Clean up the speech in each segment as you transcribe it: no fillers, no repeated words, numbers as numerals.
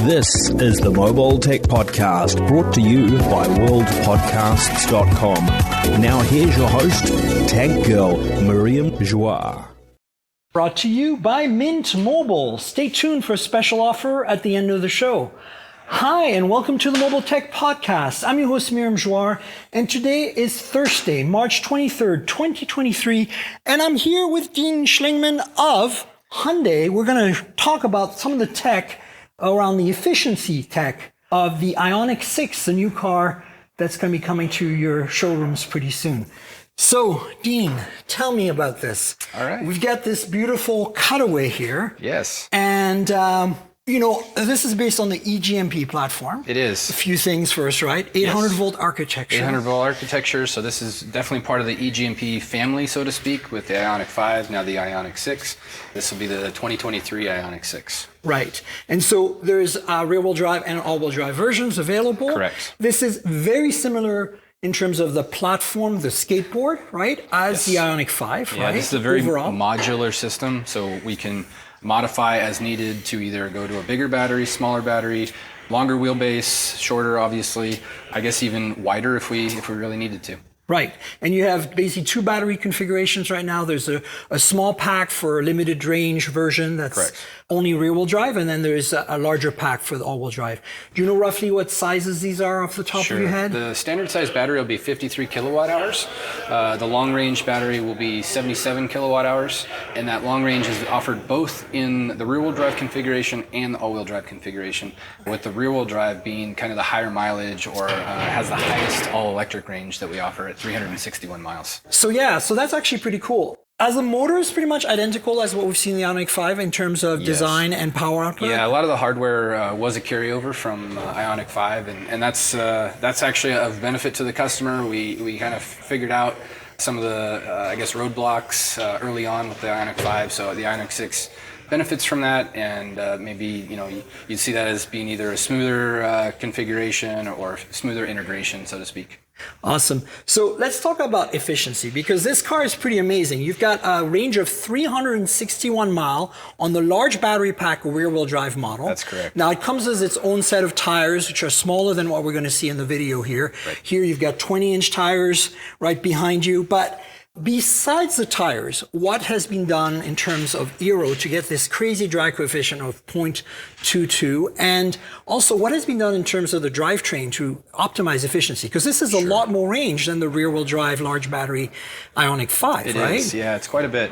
This is the Mobile Tech Podcast, brought to you by worldpodcasts.com. Now here's your host, Tech Girl, Miriam Joie. Brought to you by Mint Mobile. Stay tuned for a special offer at the end of the show. Hi, and welcome to the Mobile Tech Podcast. I'm your host, Miriam Joie, and today is Thursday, March 23rd, 2023, and I'm here with Dean Schlingman of Hyundai. We're going to talk about some of the tech around the efficiency tech of the Ioniq 6, the new car that's going to be coming to your showrooms pretty soon. So, Dean, tell me about this. All right. We've got this beautiful cutaway here. Yes. And, this is based on the eGMP platform. It is. A few things first, right? 800 volt architecture. 800 volt architecture. So this is definitely part of the eGMP family, so to speak, with the Ioniq 5, now the Ioniq 6. This will be the 2023 Ioniq 6. Right. And so there's rear-wheel drive and all-wheel drive versions available. Correct. This is very similar in terms of the platform, the skateboard, right, as the Ioniq 5, right? Yeah, this is a very modular system, so we can modify as needed to either go to a bigger battery, smaller battery, longer wheelbase, shorter, obviously, I guess even wider if we really needed to. Right. And you have basically two battery configurations right now. There's a small pack for a limited range version that's Correct. only rear-wheel drive, and then there's a larger pack for the all-wheel drive. Do you know roughly what sizes these are off the top of your head? The standard size battery will be 53 kilowatt hours. The long range battery will be 77 kilowatt hours, and that long range is offered both in the rear-wheel drive configuration and the all-wheel drive configuration, with the rear-wheel drive being kind of the higher mileage or has the highest all-electric range that we offer at 361 miles. So that's actually pretty cool. As the motor is pretty much identical as what we've seen in the Ioniq 5 in terms of design and power output? Yeah, a lot of the hardware was a carryover from Ioniq 5, and that's actually of benefit to the customer. We kind of figured out some of the, roadblocks early on with the Ioniq 5, so the Ioniq 6 benefits from that, and maybe you'd see that as being either a smoother configuration or smoother integration, so to speak. Awesome. So let's talk about efficiency, because this car is pretty amazing. You've got a range of 361 mile on the large battery pack rear-wheel drive model. That's correct. Now it comes as its own set of tires, which are smaller than what we're going to see in the video here. Right. Here you've got 20-inch tires right behind you, but besides the tires, what has been done in terms of aero to get this crazy drag coefficient of 0.22, and also what has been done in terms of the drivetrain to optimize efficiency? Because this is a lot more range than the rear-wheel drive large battery Ioniq 5, It right? is, yeah, it's quite a bit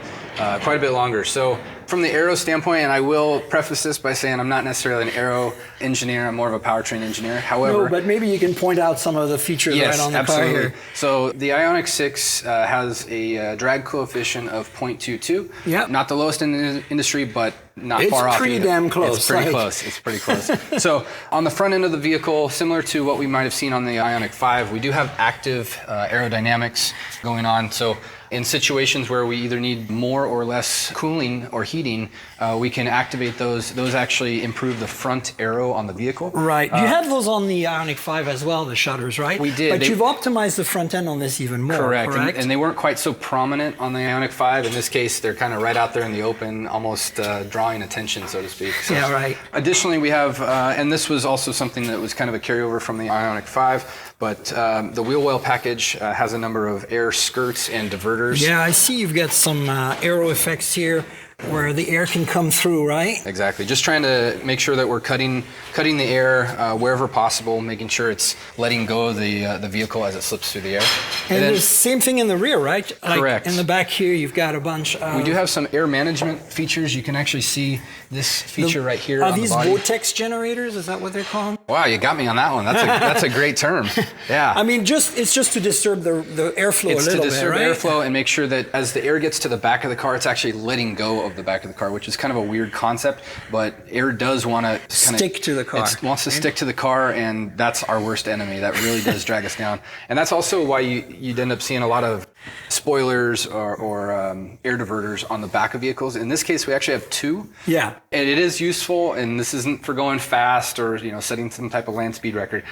longer. So from the aero standpoint, and I will preface this by saying I'm not necessarily an aero engineer, I'm more of a powertrain engineer. However, No, but maybe you can point out some of the features right on the car here. So the Ioniq 6 has a drag coefficient of 0.22. Yep. Not the lowest in the industry, but not far off. It's pretty damn close. It's pretty close. It's pretty close. So on the front end of the vehicle, similar to what we might have seen on the Ioniq 5, we do have active aerodynamics going on. So in situations where we either need more or less cooling or heating, we can activate those. Those actually improve the front aero on the vehicle. Right. You had those on the Ioniq 5 as well, the shutters, right? We did. But you've optimized the front end on this even more, correct? And they weren't quite so prominent on the Ioniq 5. In this case, they're kind of right out there in the open, almost drawing attention, so to speak. So yeah, right. Additionally, we have, and this was also something that was kind of a carryover from the Ioniq 5, but the wheel well package has a number of air skirts and diverters. Yeah, I see you've got some aero effects here where the air can come through, right? Exactly. Just trying to make sure that we're cutting the air wherever possible, making sure it's letting go of the vehicle as it slips through the air. And there's the same thing in the rear, right? Correct. In the back here, you've got a bunch of... We do have some air management features. You can actually see this feature right here on the body. Are these vortex generators? Is that what they're called? Wow, you got me on that one. That's a great term. Yeah. I mean, it's just to disturb the airflow a little bit, right? It's to disturb airflow and make sure that as the air gets to the back of the car, it's actually letting go of the back of the car, which is kind of a weird concept, but air does want to stick to the car. It wants to stick to the car, and that's our worst enemy. That really does drag us down. And that's also why you'd end up seeing a lot of spoilers or air diverters on the back of vehicles. In this case, we actually have two. Yeah. And it is useful, and this isn't for going fast or setting some type of land speed record.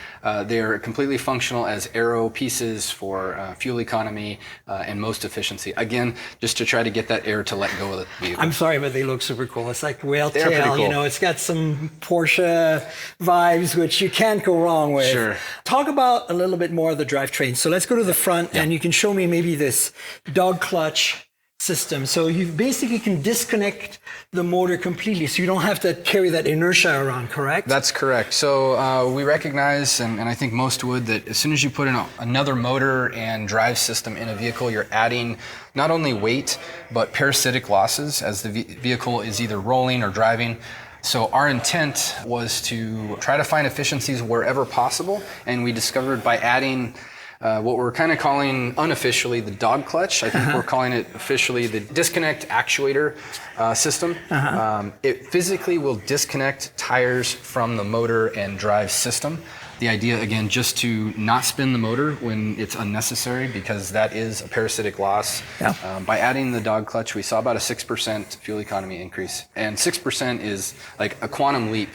They are completely functional as aero pieces for fuel economy and most efficiency. Again, just to try to get that air to let go of the vehicle. I'm sorry, but they look super cool. It's like whale They're pretty tail, cool. It's got some Porsche vibes, which you can't go wrong with. Sure. Talk about a little bit more of the drivetrain. So let's go to the front, and you can show me maybe this dog clutch system. So you basically can disconnect the motor completely, so you don't have to carry that inertia around, correct? That's correct. So we recognize, and I think most would, that as soon as you put in another motor and drive system in a vehicle, you're adding not only weight, but parasitic losses as the vehicle is either rolling or driving. So our intent was to try to find efficiencies wherever possible, and we discovered by adding what we're kind of calling unofficially the dog clutch. I think we're calling it officially the disconnect actuator system. It physically will disconnect tires from the motor and drive system. The idea, again, just to not spin the motor when it's unnecessary, because that is a parasitic loss. Yeah. By adding the dog clutch, we saw about a 6% fuel economy increase. And 6% is like a quantum leap.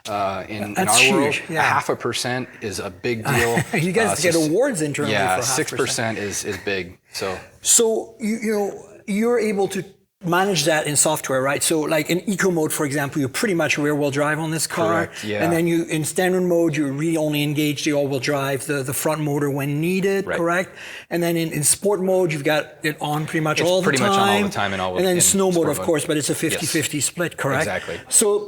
In our world, huge. Yeah. 0.5% is a big deal. You guys get awards internally yeah, for 6% is big. So you're able to manage that in software, right? So like in eco mode, for example, you're pretty much rear-wheel drive on this car. Correct, yeah. And then in standard mode, you really only engage the all-wheel drive, the front motor when needed, right. Correct? And then in sport mode, you've got it on pretty much all the time. Pretty much on all the time and then snow mode, of course, but it's a 50-50 yes. split, correct? Exactly. So,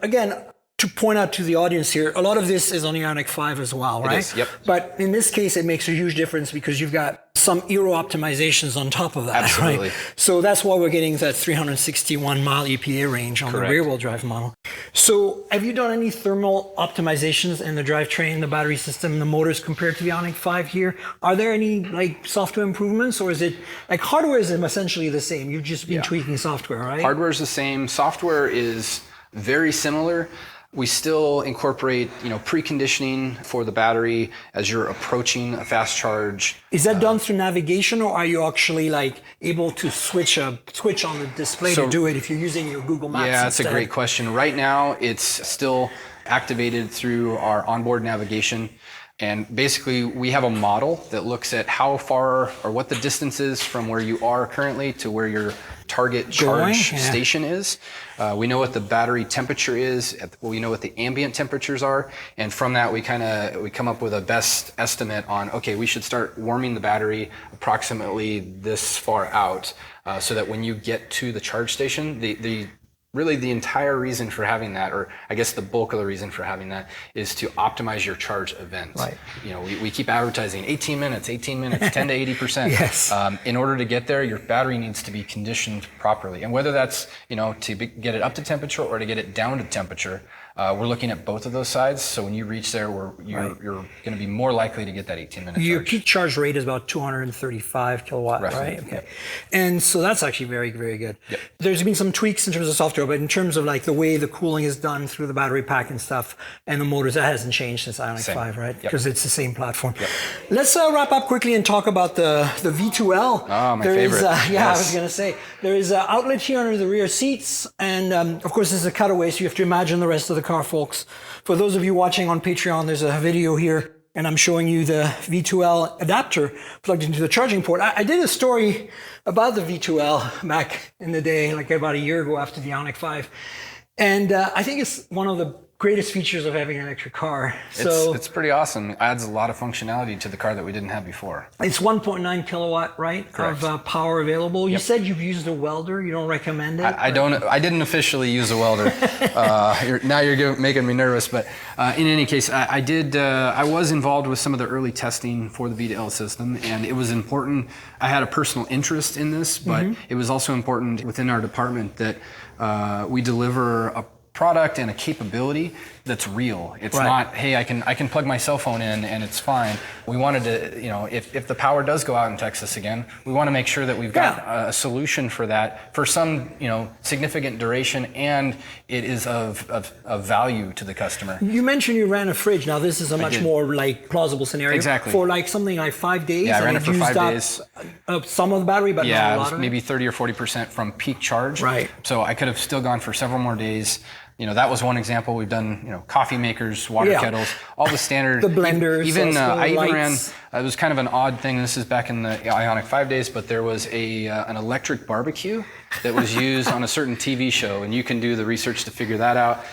again, to point out to the audience here, a lot of this is on the Ioniq 5 as well, right? It is, yep. But in this case, it makes a huge difference because you've got some aero optimizations on top of that, Absolutely. right? So that's why we're getting that 361 mile EPA range on Correct. the rear-wheel drive model. So have you done any thermal optimizations in the drivetrain, the battery system, the motors compared to the Ioniq 5 here? Are there any software improvements, or is it hardware is essentially the same? You've just been tweaking software, right? Hardware is the same. Software is very similar. We still incorporate, preconditioning for the battery as you're approaching a fast charge. Is that done through navigation, or are you actually able to switch on the display to do it if you're using your Google Maps? Yeah, that's a great question. Right now, it's still activated through our onboard navigation. And basically, we have a model that looks at how far or what the distance is from where you are currently to where your target charge station is. We know what the battery temperature is. We know what the ambient temperatures are. And from that, we come up with a best estimate on, okay, we should start warming the battery approximately this far out so that when you get to the charge station, really the entire reason for having that, or I guess the bulk of the reason for having that, is to optimize your charge events. Right. We keep advertising 18 minutes, 10 to 80%. Yes. In order to get there, your battery needs to be conditioned properly. And whether that's, to get it up to temperature or to get it down to temperature, we're looking at both of those sides. So when you reach there, you're going to be more likely to get that 18-minute charge. Your peak charge rate is about 235 kilowatt, Roughly, right? Okay. Yep. And so that's actually very, very good. Yep. There's been some tweaks in terms of software, but in terms of the way the cooling is done through the battery pack and stuff, and the motors, that hasn't changed since Ioniq 5, right? Because it's the same platform. Yep. Let's wrap up quickly and talk about the V2L. Oh, my favorite. Yes. I was going to say, there is an outlet here under the rear seats, and of course this is a cutaway, so you have to imagine the rest of the car, folks. For those of you watching on Patreon, there's a video here, and I'm showing you the V2L adapter plugged into the charging port. I did a story about the V2L back in the day, about a year ago after the Ioniq 5. And I think it's one of the greatest features of having an electric car. It's pretty awesome. It adds a lot of functionality to the car that we didn't have before. It's 1.9 kilowatt, right? Correct. Of power available. You said you've used a welder. You don't recommend it? I didn't officially use a welder. Now you're making me nervous. But in any case, I was involved with some of the early testing for the V2L system, and it was important. I had a personal interest in this, but it was also important within our department that we deliver a product and a capability that's real. It's Right. not, hey, I can plug my cell phone in and it's fine. We wanted to, if the power does go out in Texas again, we want to make sure that we've got a solution for that for some, significant duration, and it is of value to the customer. You mentioned you ran a fridge. Now this is a much more like plausible scenario. Exactly. For like something like 5 days. Yeah, I ran and it for 5 used days. Up some of the battery, but not a It lot was of maybe it. 30 or 40% from peak charge. Right. So I could have still gone for several more days. That was one example. We've done, coffee makers, water kettles, all the standard. The blenders, Even I even ran. lights. It was kind of an odd thing. This is back in the Ioniq 5 days, but there was an electric barbecue that was used on a certain TV show, and you can do the research to figure that out.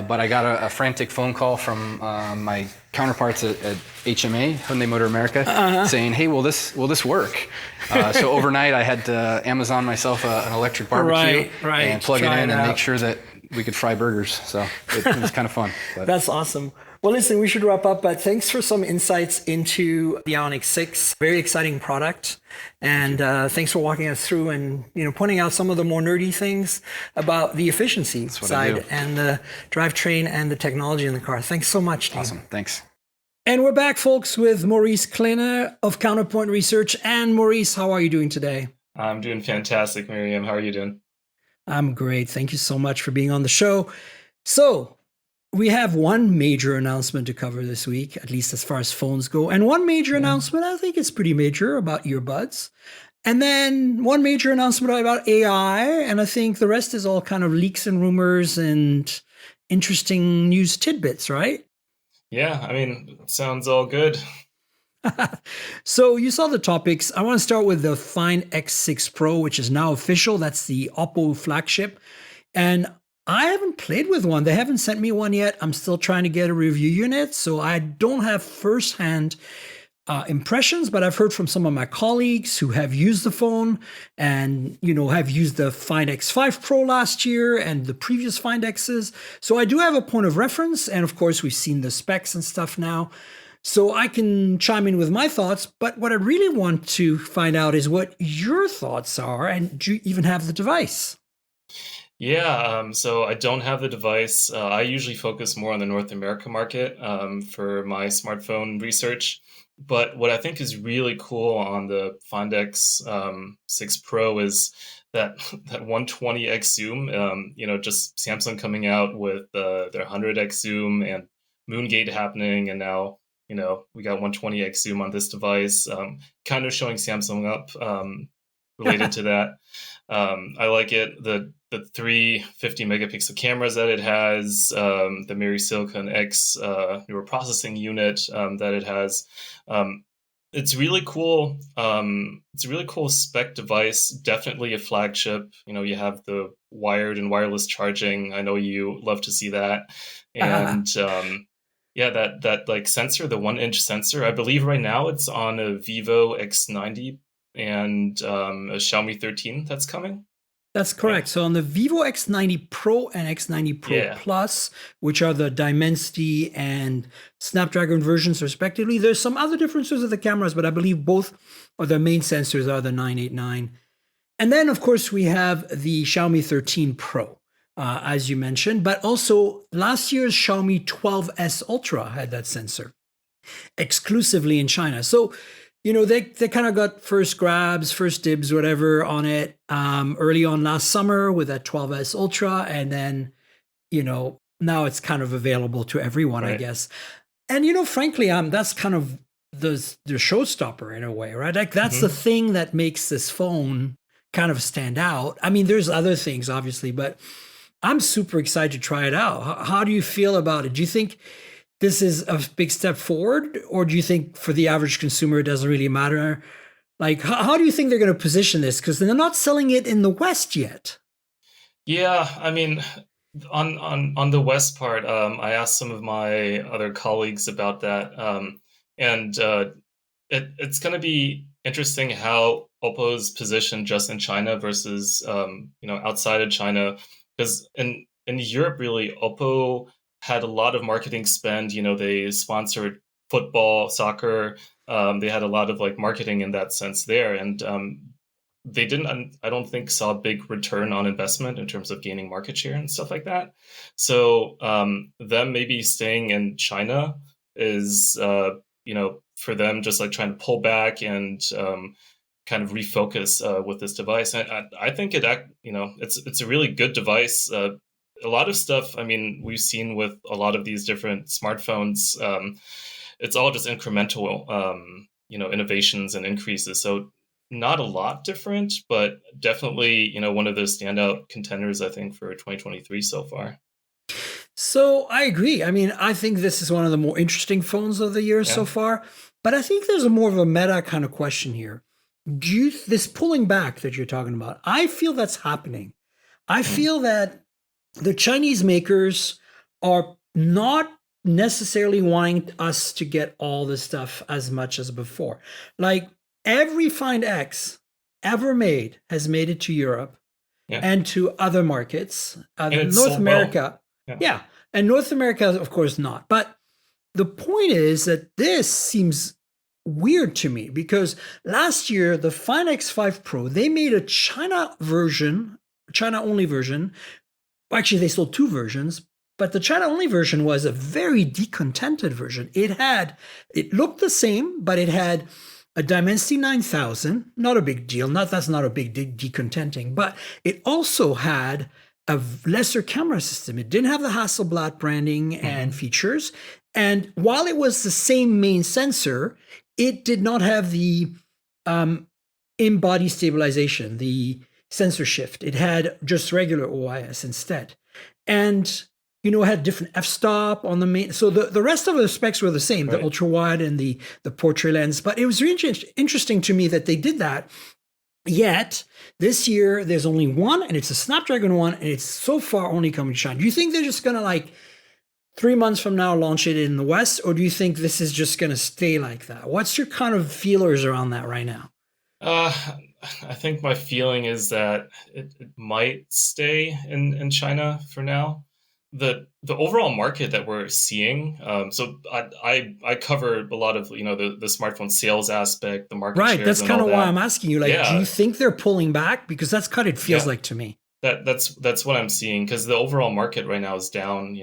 But I got a frantic phone call from my counterparts at HMA, Hyundai Motor America, saying, "Hey, will this work?" So overnight, I had to Amazon myself an electric barbecue and plug it in and make sure that we could fry burgers. So it was kind of fun. But. That's awesome. Well, listen, we should wrap up, but thanks for some insights into the Ioniq 6. Very exciting product. And thanks for walking us through and pointing out some of the more nerdy things about the efficiency side and the drivetrain and the technology in the car. Thanks so much, Steve. Awesome. Thanks. And we're back, folks, with Maurice Kleiner of Counterpoint Research. And Maurice, how are you doing today? I'm doing fantastic, Miriam. How are you doing? I'm great. Thank you so much for being on the show. So we have one major announcement to cover this week, at least as far as phones go. And one major announcement, I think it's pretty major, about earbuds. And then one major announcement about AI. And I think the rest is all kind of leaks and rumors and interesting news tidbits, right? Yeah, it sounds all good. So you saw the topics. I want to start with the Find X6 Pro, which is now official. That's the Oppo flagship. And I haven't played with one. They haven't sent me one yet. I'm still trying to get a review unit. So I don't have firsthand impressions, but I've heard from some of my colleagues who have used the phone and, have used the Find X5 Pro last year and the previous Find X's. So I do have a point of reference. And of course, we've seen the specs and stuff now. So I can chime in with my thoughts, but what I really want to find out is what your thoughts are, and do you even have the device? Yeah, so I don't have the device. I usually focus more on the North America market for my smartphone research. But what I think is really cool on the Find X6 Pro is that 120x zoom. Just Samsung coming out with their 100x zoom and Moongate happening, and now we got 120x zoom on this device, kind of showing Samsung up related to that. I like it. The 350 megapixel cameras that it has, the Miri Silicon X neural processing unit that it has. It's really cool. It's a really cool spec device. Definitely a flagship. You have the wired and wireless charging. I know you love to see that. And yeah, that like sensor, the 1-inch sensor, I believe right now it's on a Vivo X90 and a Xiaomi 13 that's coming. That's correct. So on the Vivo X90 Pro and X90 Pro Plus, which are the Dimensity and Snapdragon versions respectively, there's some other differences with the cameras, but I believe both of their main sensors are the 989. And then, of course, we have the Xiaomi 13 Pro. As you mentioned, but also last year's Xiaomi 12S Ultra had that sensor exclusively in China. So, they kind of got first grabs, first dibs, whatever on it early on last summer with that 12S Ultra. And then, now it's kind of available to everyone, I guess. And, frankly, that's kind of the showstopper in a way, right? Like that's the thing that makes this phone kind of stand out. I mean, there's other things, obviously, but I'm super excited to try it out. How do you feel about it? Do you think this is a big step forward, or do you think for the average consumer it doesn't really matter? Like, how do you think they're going to position this? Because they're not selling it in the West yet. Yeah, on the West part, I asked some of my other colleagues about that, and it's going to be interesting how Oppo's positioned just in China versus outside of China. Because in Europe, really, Oppo had a lot of marketing spend. They sponsored football, soccer. They had a lot of marketing in that sense there. And they didn't, I don't think, saw a big return on investment in terms of gaining market share and stuff like that. So them maybe staying in China is, for them just like trying to pull back and kind of refocus with this device. And I think it's a really good device. A lot of stuff, I mean, we've seen with a lot of these different smartphones, it's all just incremental, innovations and increases. So not a lot different, but definitely, one of those standout contenders, I think, for 2023 so far. So I agree. I mean, I think this is one of the more interesting phones of the year so far. But I think there's a more of a meta kind of question here. This pulling back that you're talking about, I feel that's happening. I feel that the Chinese makers are not necessarily wanting us to get all this stuff as much as before. Like every Find X ever made has made it to Europe and to other markets. North America. Well. Yeah. And North America, of course, not. But the point is that this seems weird to me because last year, the Find X5 Pro, they made a China only version. Actually, they sold two versions, but the China only version was a very decontented version. It looked the same, but it had a Dimensity 9000, not a big deal. That's not a big decontenting, but it also had a lesser camera system. It didn't have the Hasselblad branding and features. And while it was the same main sensor, it did not have the in-body stabilization, the sensor shift. It had just regular OIS instead. And, it had different f-stop on the main. So the rest of the specs were the same, right. The ultra wide and the portrait lens. But it was really interesting to me that they did that. Yet this year there's only one, and it's a Snapdragon one, and it's so far only coming to China. Do you think they're just going to 3 months from now launch it in the West, or do you think this is just going to stay like that? What's your kind of feelers around that right now? I think my feeling is that it might stay in China for now. The overall market that we're seeing, so I cover a lot of the smartphone sales aspect, the market shares. Right, that's kind of why I'm asking you. Do you think they're pulling back? Because that's kind of it feels like to me. That's what I'm seeing, because the overall market right now is down.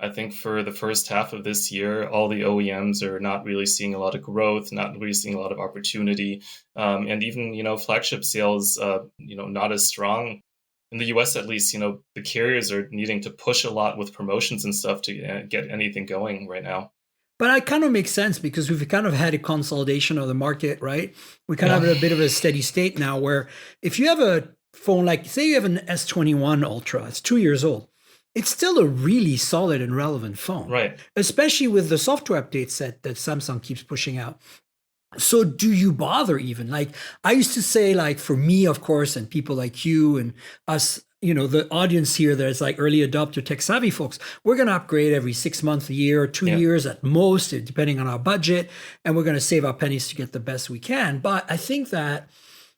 I think for the first half of this year, all the OEMs are not really seeing a lot of growth, not really seeing a lot of opportunity, and even flagship sales, not as strong. In the US, at least, the carriers are needing to push a lot with promotions and stuff to get anything going right now. But it kind of makes sense because we've kind of had a consolidation of the market, right? We kind of have a bit of a steady state now where if you have a phone, like say you have an S21 Ultra, it's 2 years old. It's still a really solid and relevant phone. Right. Especially with the software update set that Samsung keeps pushing out. So do you bother even? I used to say, for me, of course, and people like you and us, the audience here that's early adopter tech savvy folks, we're going to upgrade every 6 months, a year, 2 years at most, depending on our budget. And we're going to save our pennies to get the best we can. But I think that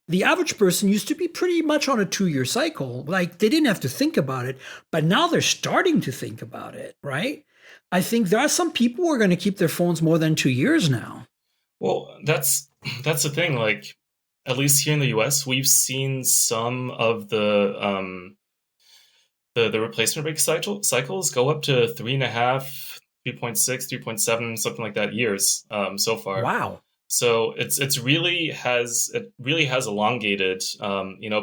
the average person used to be pretty much on a 2-year cycle. They didn't have to think about it, but now they're starting to think about it, right? I think there are some people who are going to keep their phones more than 2 years now. Well, that's the thing. At least here in the US, we've seen some of the replacement rate cycles go up to 3.5, 3.6, 3.7, something like that years so far. Wow. So it really has elongated.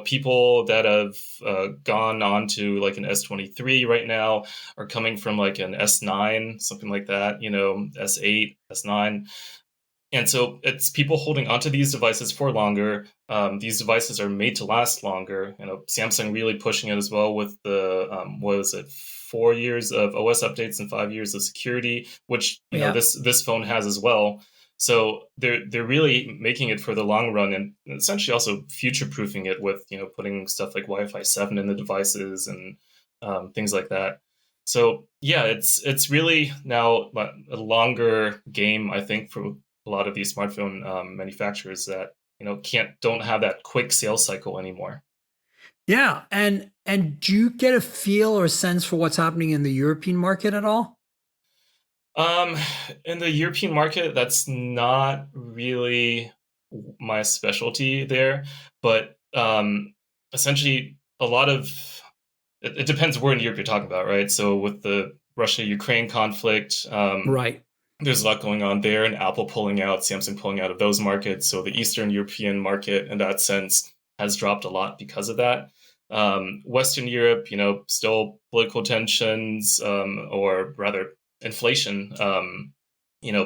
People that have gone on to an S23 right now are coming from an S9, something like that. S8, S9. And so it's people holding onto these devices for longer. These devices are made to last longer. Samsung really pushing it as well with the 4 years of OS updates and 5 years of security, which this phone has as well. So they're really making it for the long run and essentially also future proofing it with putting stuff like Wi-Fi 7 in the devices and things like that. So it's really now a longer game, I think, for a lot of these smartphone manufacturers that don't have that quick sales cycle anymore. Yeah, and do you get a feel or sense for what's happening in the European market at all? In the European market, that's not really my specialty there, but essentially a lot of it depends where in Europe you're talking about, right? So with the Russia-Ukraine conflict, Right. there's a lot going on there, and Apple pulling out, Samsung pulling out of those markets. So the Eastern European market, in that sense, has dropped a lot because of that. Western Europe, still political tensions, or rather inflation.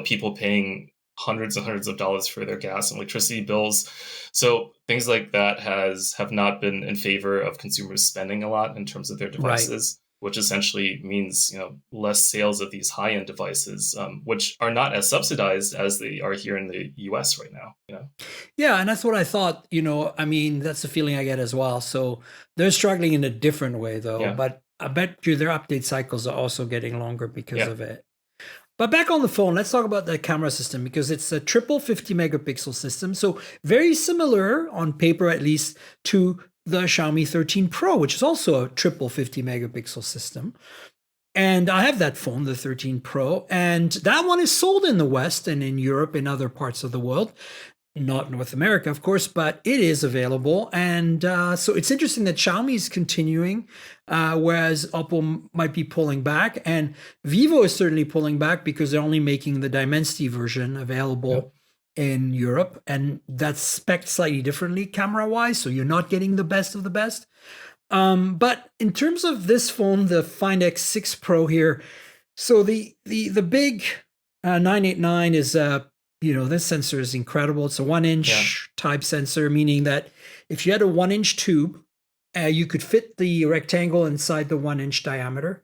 People paying hundreds and hundreds of dollars for their gas and electricity bills. So things like that have not been in favor of consumers spending a lot in terms of their devices, which essentially means less sales of these high-end devices, which are not as subsidized as they are here in the US right now. Yeah, and that's what I thought. I mean, that's the feeling I get as well. So they're struggling in a different way, though. Yeah. But I bet you their update cycles are also getting longer because of it. But back on the phone, let's talk about the camera system, because it's a triple 50 megapixel system. So very similar on paper, at least, to the Xiaomi 13 Pro, which is also a triple 50 megapixel system. And I have that phone, the 13 Pro, and that one is sold in the West and in Europe and other parts of the world. Not North America, of course, but it is available. And so it's interesting that Xiaomi is continuing, whereas Oppo might be pulling back. And Vivo is certainly pulling back because they're only making the Dimensity version available in Europe. And that's spec'd slightly differently camera-wise, so you're not getting the best of the best. But in terms of this phone, the Find X6 Pro here, so the big 989 is this sensor is incredible. It's a 1-inch type sensor, meaning that if you had a 1-inch tube, you could fit the rectangle inside the 1-inch diameter.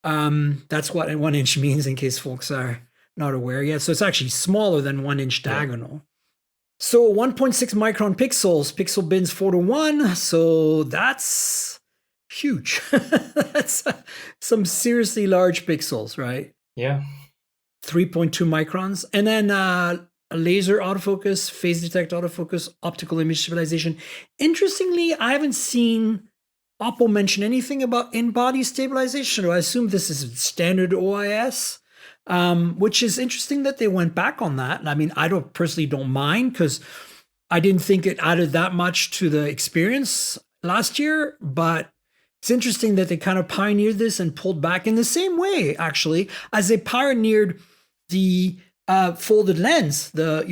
That's what 1 inch means, in case folks are not aware yet. So it's actually smaller than 1-inch diagonal. So 1.6 micron pixels, pixel bins 4:1. So that's huge. That's some seriously large pixels, right? Yeah. 3.2 microns. And then a laser autofocus, phase detect autofocus, optical image stabilization. Interestingly, I haven't seen Oppo mention anything about in-body stabilization. I assume this is standard OIS, which is interesting that they went back on that. I mean, I personally don't mind, because I didn't think it added that much to the experience last year, but it's interesting that they kind of pioneered this and pulled back in the same way, actually, as they pioneered the folded lens, the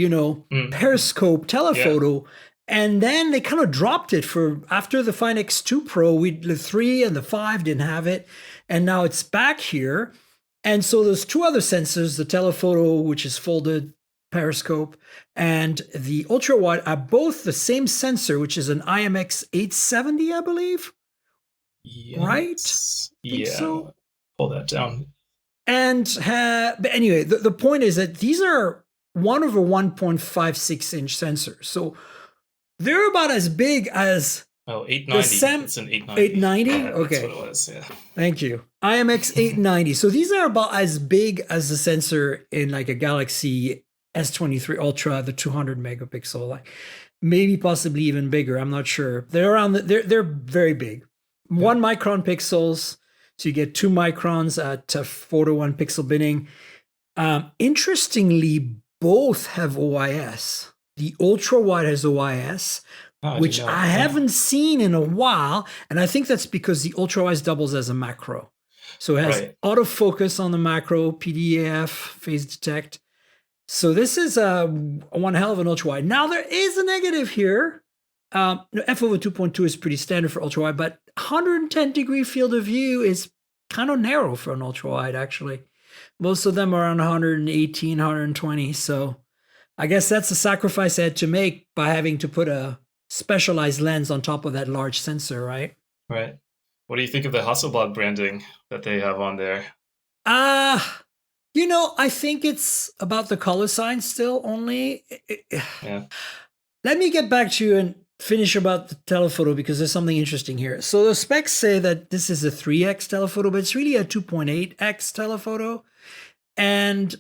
periscope telephoto, and then they kind of dropped it for after the Find X2 Pro. The 3 and the 5 didn't have it, and now it's back here. And so there's two other sensors: the telephoto, which is folded, periscope, and the ultra wide are both the same sensor, which is an IMX 870, I believe. Yes. Right? Yeah. So. Pull that down. And but anyway, the point is that these are 1 over 1.56 inch sensors. So they're about as big as 890. It's an 890. 890? Yeah, okay. That's what it was, yeah. Thank you. IMX 890. So these are about as big as the sensor in like a Galaxy S23 Ultra, the 200 megapixel, like maybe possibly even bigger. I'm not sure. They're around. They're very big. 1 micron pixels. So you get 2 microns at 4:1 pixel binning. Interestingly, both have OIS. The ultra wide has OIS, which I haven't seen in a while. And I think that's because the ultra wide doubles as a macro. So it has autofocus on the macro, PDAF, phase detect. So this is one hell of an ultra wide. Now there is a negative here. F over 2.2 is pretty standard for ultra wide, but 110 degree field of view is kind of narrow for an ultra wide, actually. Most of them are around 118, 120. So I guess that's a sacrifice I had to make by having to put a specialized lens on top of that large sensor, right? Right. What do you think of the Hasselblad branding that they have on there? I think it's about the color sign still only. Yeah. Let me get back to you and finish about the telephoto, because there's something interesting here. So the specs say that this is a 3x telephoto, but it's really a 2.8x telephoto. And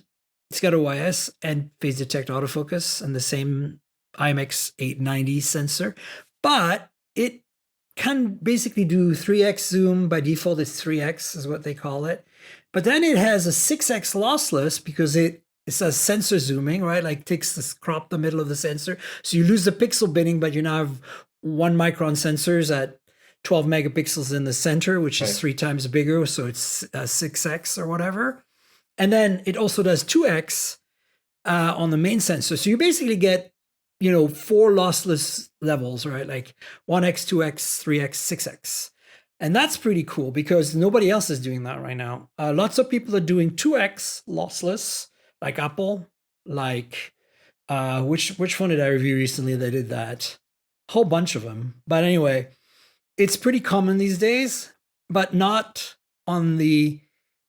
it's got OIS and phase detect autofocus and the same IMX 890 sensor. But it can basically do 3x zoom. By default, it's 3x is what they call it. But then it has a 6x lossless, because it says sensor zooming, right? Like takes this, crop the middle of the sensor. So you lose the pixel binning, but you now have 1 micron sensors at 12 megapixels in the center, which is 3 times bigger. So it's 6x or whatever. And then it also does 2x on the main sensor. So you basically get, 4 lossless levels, right? Like 1x, 2x, 3x, 6x. And that's pretty cool because nobody else is doing that right now. Lots of people are doing 2x lossless, like Apple, like which phone did I review recently that did that? A whole bunch of them. But anyway, it's pretty common these days, but not on the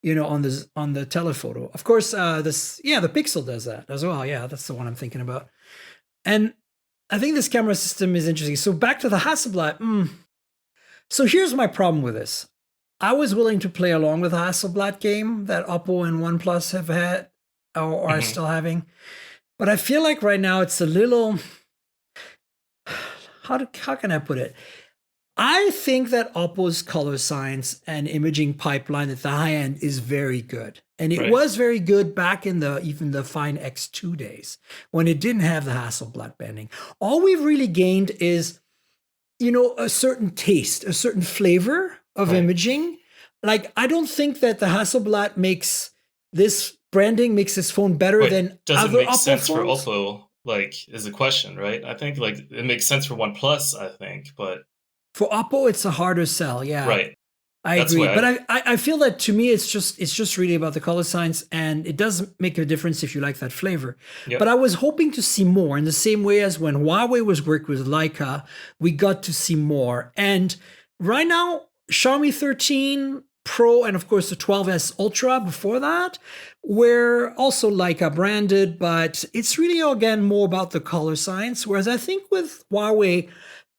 on the telephoto. Of course, the Pixel does that as well. Yeah, that's the one I'm thinking about. And I think this camera system is interesting. So back to the Hasselblad. So here's my problem with this. I was willing to play along with the Hasselblad game that Oppo and OnePlus have had or are still having. But I feel like right now it's a little, how can I put it? I think that Oppo's color science and imaging pipeline at the high end is very good. And it was very good back in even the Find X2 days when it didn't have the Hasselblad banding. All we've really gained is, a certain taste, a certain flavor of imaging. Like, I don't think that the Hasselblad makes this phone better than does other it make Oppo sense phones? for Oppo? Like, is the question, right? I think like it makes sense for OnePlus, I think, but For Oppo, it's a harder sell. Yeah, right. I That's agree. why But I feel that to me, it's just really about the color science, and it does make a difference if you like that flavor. Yep. But I was hoping to see more in the same way as when Huawei was working with Leica, we got to see more. And right now, Xiaomi 13 Pro and of course the 12S Ultra before that were also Leica branded, but it's really again more about the color science. Whereas I think with Huawei,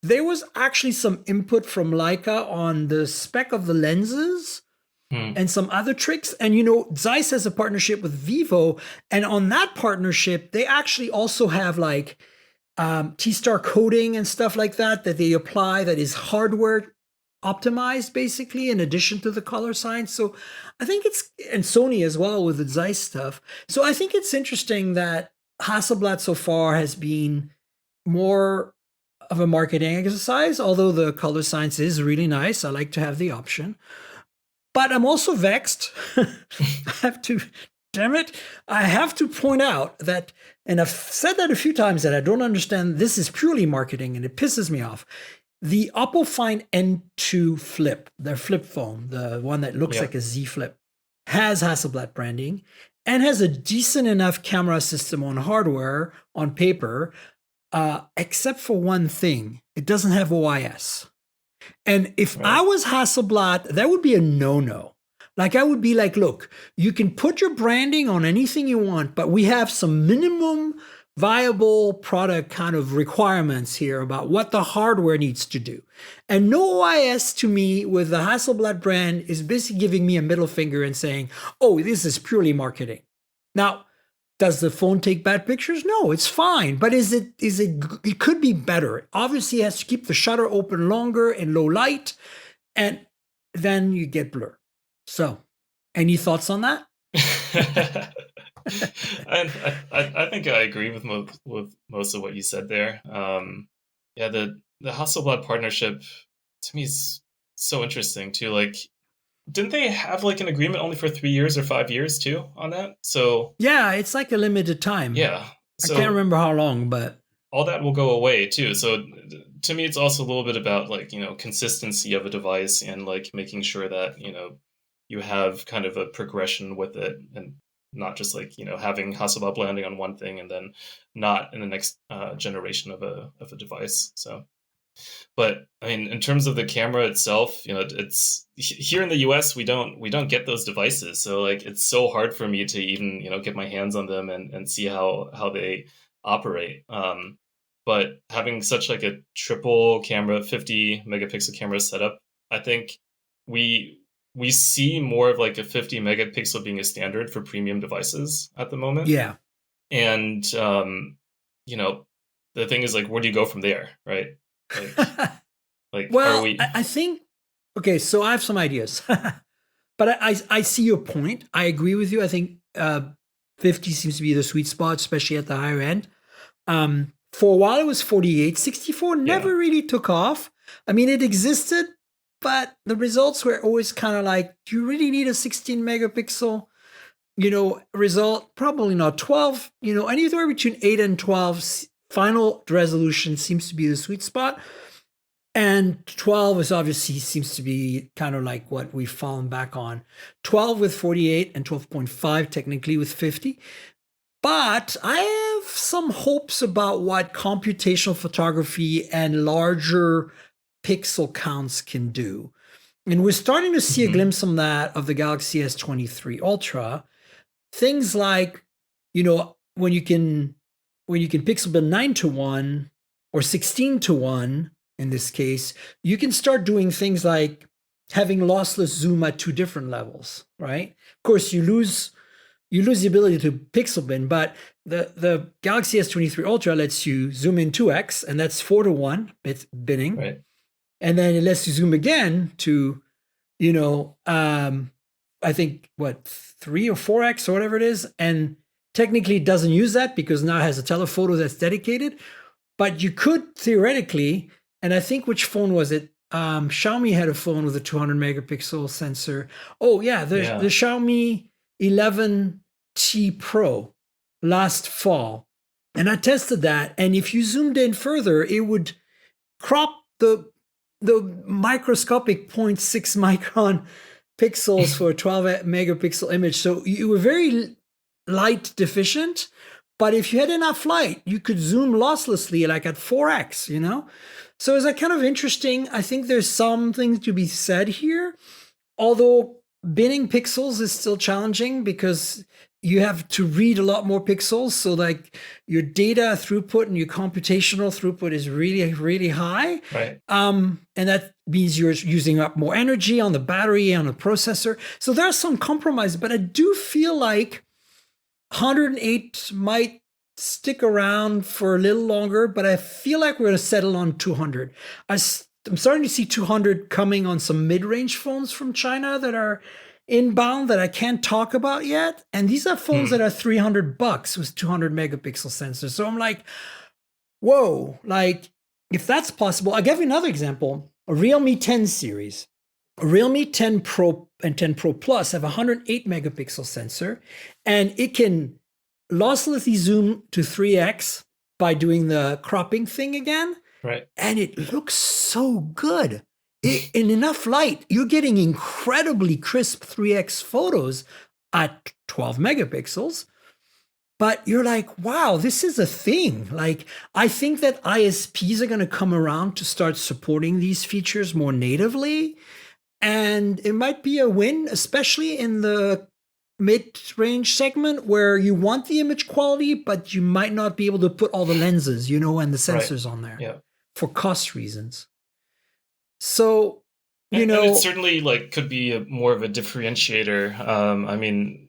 there was actually some input from Leica on the spec of the lenses and some other tricks. And, Zeiss has a partnership with Vivo. And on that partnership, they actually also have like T-Star coating and stuff like that they apply that is hardware optimized basically in addition to the color science. So I think and Sony as well with the Zeiss stuff. So I think it's interesting that Hasselblad so far has been more of a marketing exercise, although the color science is really nice. I like to have the option. But I'm also vexed. Damn it, I have to point out that, and I've said that a few times, that I don't understand, this is purely marketing and it pisses me off. The Oppo Find N2 Flip, their flip phone, the one that looks like a Z Flip, has Hasselblad branding and has a decent enough camera system on hardware, on paper, except for one thing. It doesn't have OIS. And if I was Hasselblad, that would be a no-no. Like, I would be like, look, you can put your branding on anything you want, but we have some minimum viable product kind of requirements here about what the hardware needs to do. And no OIS to me with the Hasselblad brand is basically giving me a middle finger and saying, oh, this is purely marketing. Now, does the phone take bad pictures? No, it's fine. But it could be better. Obviously, it has to keep the shutter open longer in low light, and then you get blur. So, any thoughts on that? I think I agree with most of what you said there. The Hasselblad partnership to me is so interesting too. Like, didn't they have like an agreement only for 3 years or 5 years too on that? So yeah, it's like a limited time. Yeah, so I can't remember how long, but all that will go away too. So to me, it's also a little bit about like consistency of a device and like making sure that you have kind of a progression with it and not just like having Hasselblad landing on one thing and then not in the next generation of a device. So, but I mean, in terms of the camera itself, it's here in the US we don't get those devices, so like it's so hard for me to even get my hands on them and see how they operate. But having such like a triple camera, 50 megapixel camera setup, I think we see more of like a 50 megapixel being a standard for premium devices at the moment. Yeah. And, the thing is like, where do you go from there? Right. Well, I think, okay, so I have some ideas, but I see your point. I agree with you. I think 50 seems to be the sweet spot, especially at the higher end. For a while it was 48. 64 never really took off. I mean, it existed, but the results were always kind of like, do you really need a 16 megapixel, result? Probably not. 12, anywhere between 8 and 12 final resolution seems to be the sweet spot. And 12 is obviously seems to be kind of like what we've fallen back on. 12 with 48 and 12.5 technically with 50. But I have some hopes about what computational photography and larger pixel counts can do. And we're starting to see a glimpse of that of the Galaxy S23 Ultra. Things like, when you can pixel bin 9:1 or 16:1 in this case, you can start doing things like having lossless zoom at two different levels, right? Of course, you lose the ability to pixel bin, but the Galaxy S23 Ultra lets you zoom in 2x, and that's 4:1 binning. Right. And then it lets you zoom again to, I think, 3 or 4x or whatever it is. And technically it doesn't use that because now it has a telephoto that's dedicated. But you could theoretically, and I think which phone was it? Xiaomi had a phone with a 200 megapixel sensor. Oh, yeah, the Xiaomi 11T Pro last fall. And I tested that. And if you zoomed in further, it would crop the microscopic 0.6 micron pixels for a 12 megapixel image. So you were very light deficient. But if you had enough light, you could zoom losslessly, like at 4x, So is that kind of interesting? I think there's something to be said here. Although binning pixels is still challenging because you have to read a lot more pixels. So like your data throughput and your computational throughput is really, really high. Right. And that means you're using up more energy on the battery, on the processor. So there are some compromises, but I do feel like 108 might stick around for a little longer, but I feel like we're going to settle on 200. I'm starting to see 200 coming on some mid-range phones from China that are inbound that I can't talk about yet. And these are phones that are $300 with 200 megapixel sensors. So I'm like, whoa, like if that's possible, I'll give you another example. A Realme 10 series. A Realme 10 Pro and 10 Pro Plus have a 108 megapixel sensor, and it can losslessly zoom to 3x by doing the cropping thing again. Right. And it looks so good. In enough light, you're getting incredibly crisp 3x photos at 12 megapixels. But you're like, wow, this is a thing. Like, I think that ISPs are going to come around to start supporting these features more natively. And it might be a win, especially in the mid-range segment where you want the image quality, but you might not be able to put all the lenses, and the sensors on there for cost reasons. So, and it certainly could be more of a differentiator. I mean,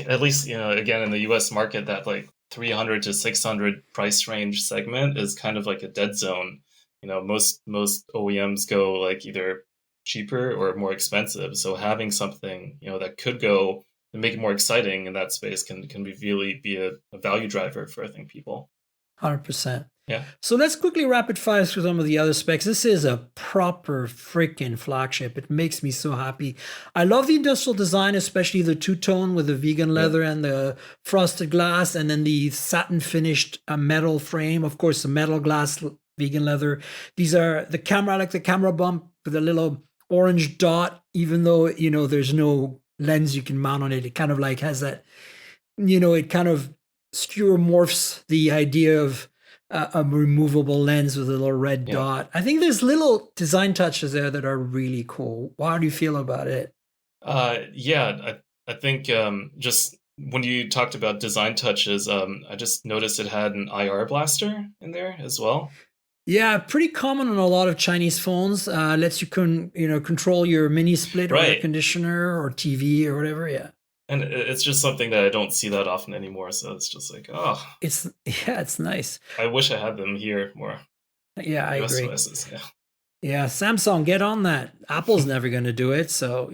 at least, again, in the US market, that 300 to 600 price range segment is kind of like a dead zone. Most OEMs go either cheaper or more expensive. So having something, that could go and make it more exciting in that space can really be a value driver for, I think, people. 100%. Yeah. So let's quickly rapid fire through some of the other specs. This is a proper freaking flagship. It makes me so happy. I love the industrial design, especially the two-tone with the vegan leather and the frosted glass, and then the satin finished metal frame. Of course, the metal glass, vegan leather. These are the camera, like the camera bump with a little orange dot, even though, there's no lens you can mount on it. It kind of has that, it kind of skeuomorphs the idea of a removable lens with a little red dot. I think there's little design touches there that are really cool. How do you feel about it? I think just when you talked about design touches, I just noticed it had an IR blaster in there as well. Yeah, pretty common on a lot of Chinese phones. Lets you control your mini split or air conditioner or TV or whatever. Yeah. And it's just something that I don't see that often anymore. So it's just it's nice. I wish I had them here more. Yeah, I agree. OSs, Yeah, Samsung, get on that. Apple's never going to do it. So,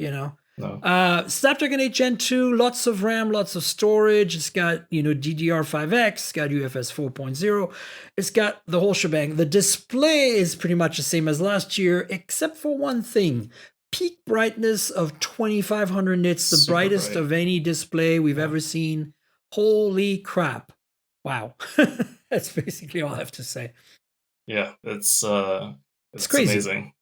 No. Snapdragon 8 Gen 2, lots of RAM, lots of storage. It's got, DDR5X, it's got UFS 4.0. It's got the whole shebang. The display is pretty much the same as last year, except for one thing. Peak brightness of 2500 nits, the Super brightest bright. of any display we've ever seen. Holy crap. Wow. That's basically all I have to say. Yeah, it's crazy. amazing.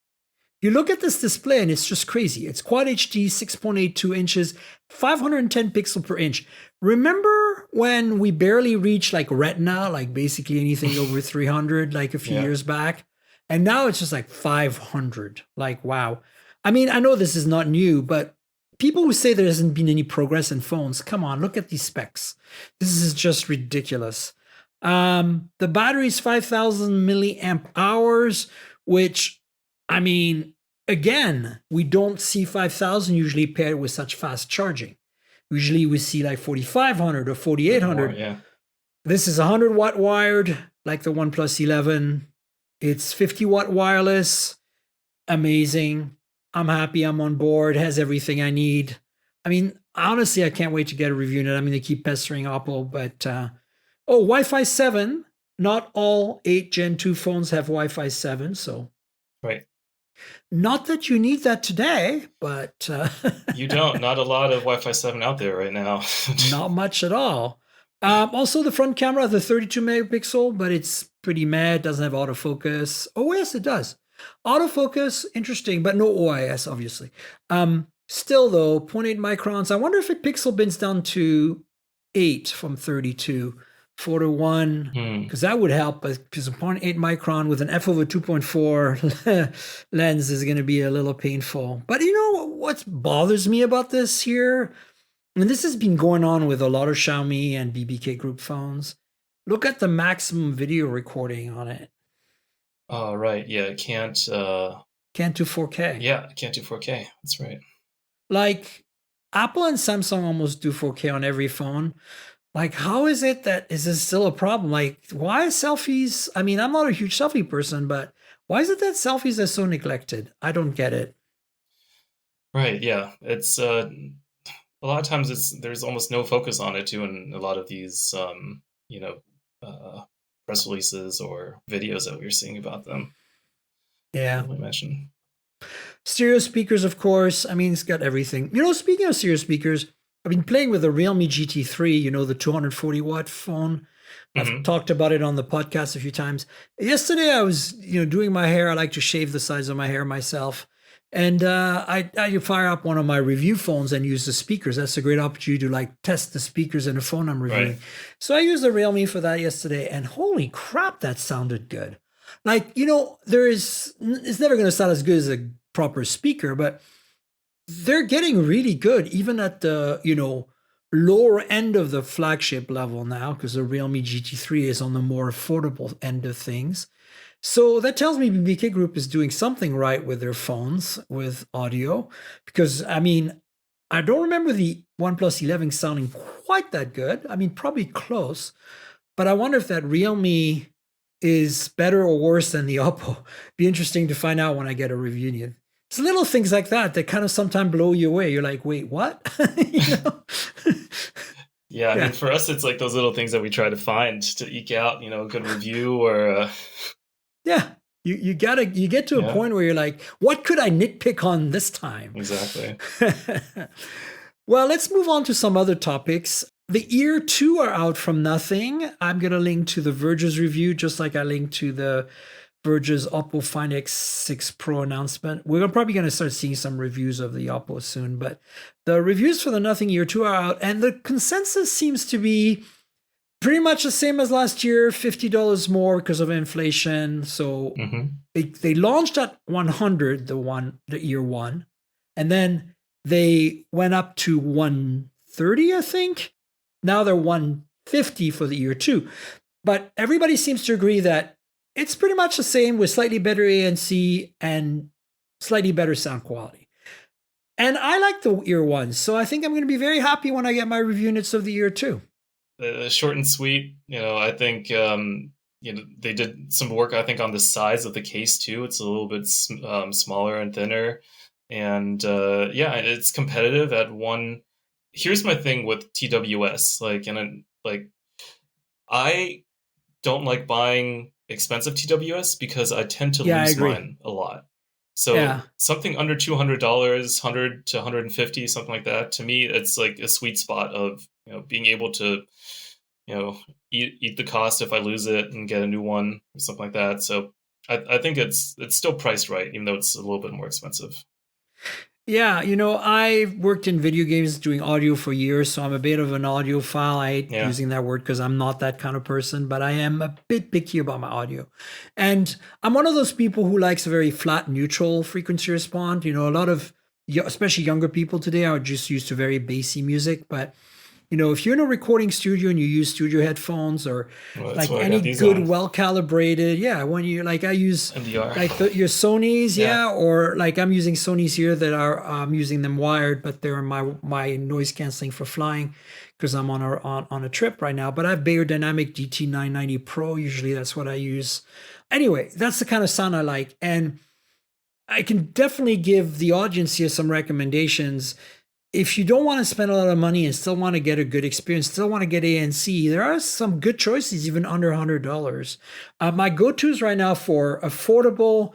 You look at this display and it's just crazy. It's Quad HD, 6.82 inches, 510 pixel per inch. Remember when we barely reached like Retina, like basically anything over 300, like a few years back? And now it's just like 500. Like, wow. I mean, I know this is not new, but people who say there hasn't been any progress in phones, come on, look at these specs. This is just ridiculous. The battery is 5,000 milliamp hours, which, I mean, again, we don't see 5,000 usually paired with such fast charging. Usually we see like 4,500 or 4,800. Yeah. This is 100 watt wired, like the OnePlus 11. It's 50 watt wireless. Amazing. I'm happy. I'm on board. Has everything I need. I mean, honestly, I can't wait to get a review on it. I mean, they keep pestering Oppo, but Wi-Fi 7. Not all 8 Gen 2 phones have Wi-Fi 7, so. Right. Not that you need that today, but you don't. Not a lot of Wi-Fi 7 out there right now. Not much at all. Also, the front camera, the 32 megapixel, but it's pretty meh. Doesn't have autofocus. Oh, yes, it does. Autofocus, interesting, but no OIS, obviously. Still, though, 0.8 microns. I wonder if it pixel bins down to 8 from 32. 4 to 1, because that would help, because a 0.8 micron with an f over 2.4 lens is going to be a little painful. But you know what bothers me about this here? And this has been going on with a lot of Xiaomi and BBK group phones. Look at the maximum video recording on it. Oh, right. Yeah, it can't do 4K. Yeah, it can't do 4K. That's right. Like, Apple and Samsung almost do 4K on every phone. Like, how is it that is this still a problem? Like, why selfies? I mean, I'm not a huge selfie person, but why is it that selfies are so neglected? I don't get it. Right. Yeah. It's a lot of times there's almost no focus on it too in a lot of these press releases or videos that we were seeing about them. Yeah. I mentioned stereo speakers, of course. I mean, it's got everything. Speaking of stereo speakers, I've been playing with the Realme GT3, the 240 watt phone. I've talked about it on the podcast a few times. Yesterday, I was, doing my hair. I like to shave the sides of my hair myself. And I fire up one of my review phones and use the speakers. That's a great opportunity to test the speakers in a phone I'm reviewing. Right. So I used the Realme for that yesterday, and holy crap, that sounded good. It's never going to sound as good as a proper speaker, but they're getting really good, even at the, lower end of the flagship level now, because the Realme GT3 is on the more affordable end of things. So that tells me BBK Group is doing something right with their phones, with audio, because, I mean, I don't remember the OnePlus 11 sounding quite that good. I mean, probably close, but I wonder if that Realme is better or worse than the Oppo. Be interesting to find out when I get a review. It's little things like that kind of sometimes blow you away. You're like, wait, what? Yeah, I mean, for us, it's like those little things that we try to find to eke out, a good review or. Yeah, you get to a point where you're like, what could I nitpick on this time? Exactly. Well, let's move on to some other topics. The Ear 2 are out from nothing. I'm going to link to the Verge's review, just like I linked to the Verge's Oppo Find X6 Pro announcement. We're probably going to start seeing some reviews of the Oppo soon, but the reviews for the Nothing Ear 2 are out, and the consensus seems to be pretty much the same as last year, $50 more because of inflation. So they launched at 100, the Ear 1, and then they went up to 130, I think. Now they're 150 for the Ear 2. But everybody seems to agree that it's pretty much the same with slightly better ANC and slightly better sound quality. And I like the Ear 1, so I think I'm going to be very happy when I get my review units of the Ear 2. Short and sweet, I think, they did some work, I think, on the size of the case too. It's a little bit smaller and thinner. And it's competitive at one. Here's my thing with TWS, I don't like buying expensive TWS because I tend to Yeah, I lose agree. mine a lot. So Yeah. something under $200, 100 to 150, something like that. To me, it's like a sweet spot of being able to eat the cost if I lose it and get a new one or something like that. So I think it's still priced right, even though it's a little bit more expensive. Yeah, I worked in video games doing audio for years, so I'm a bit of an audiophile. I hate Yeah. using that word because I'm not that kind of person, but I am a bit picky about my audio. And I'm one of those people who likes a very flat, neutral frequency response. A lot of, especially younger people today, are just used to very bassy music. But if you're in a recording studio and you use studio headphones or Well, that's like what I any got these good, on. well calibrated, yeah, when you I use NDR. like your Sony's, Yeah. yeah, or like I'm using Sony's here that are I'm using them wired, but they're my noise canceling for flying because I'm on a trip right now. But I have Bayer Dynamic DT990 Pro. Usually that's what I use. Anyway, that's the kind of sound I like, and I can definitely give the audience here some recommendations. If you don't want to spend a lot of money and still want to get a good experience, still want to get ANC, there are some good choices even under $100. My go-tos right now for affordable,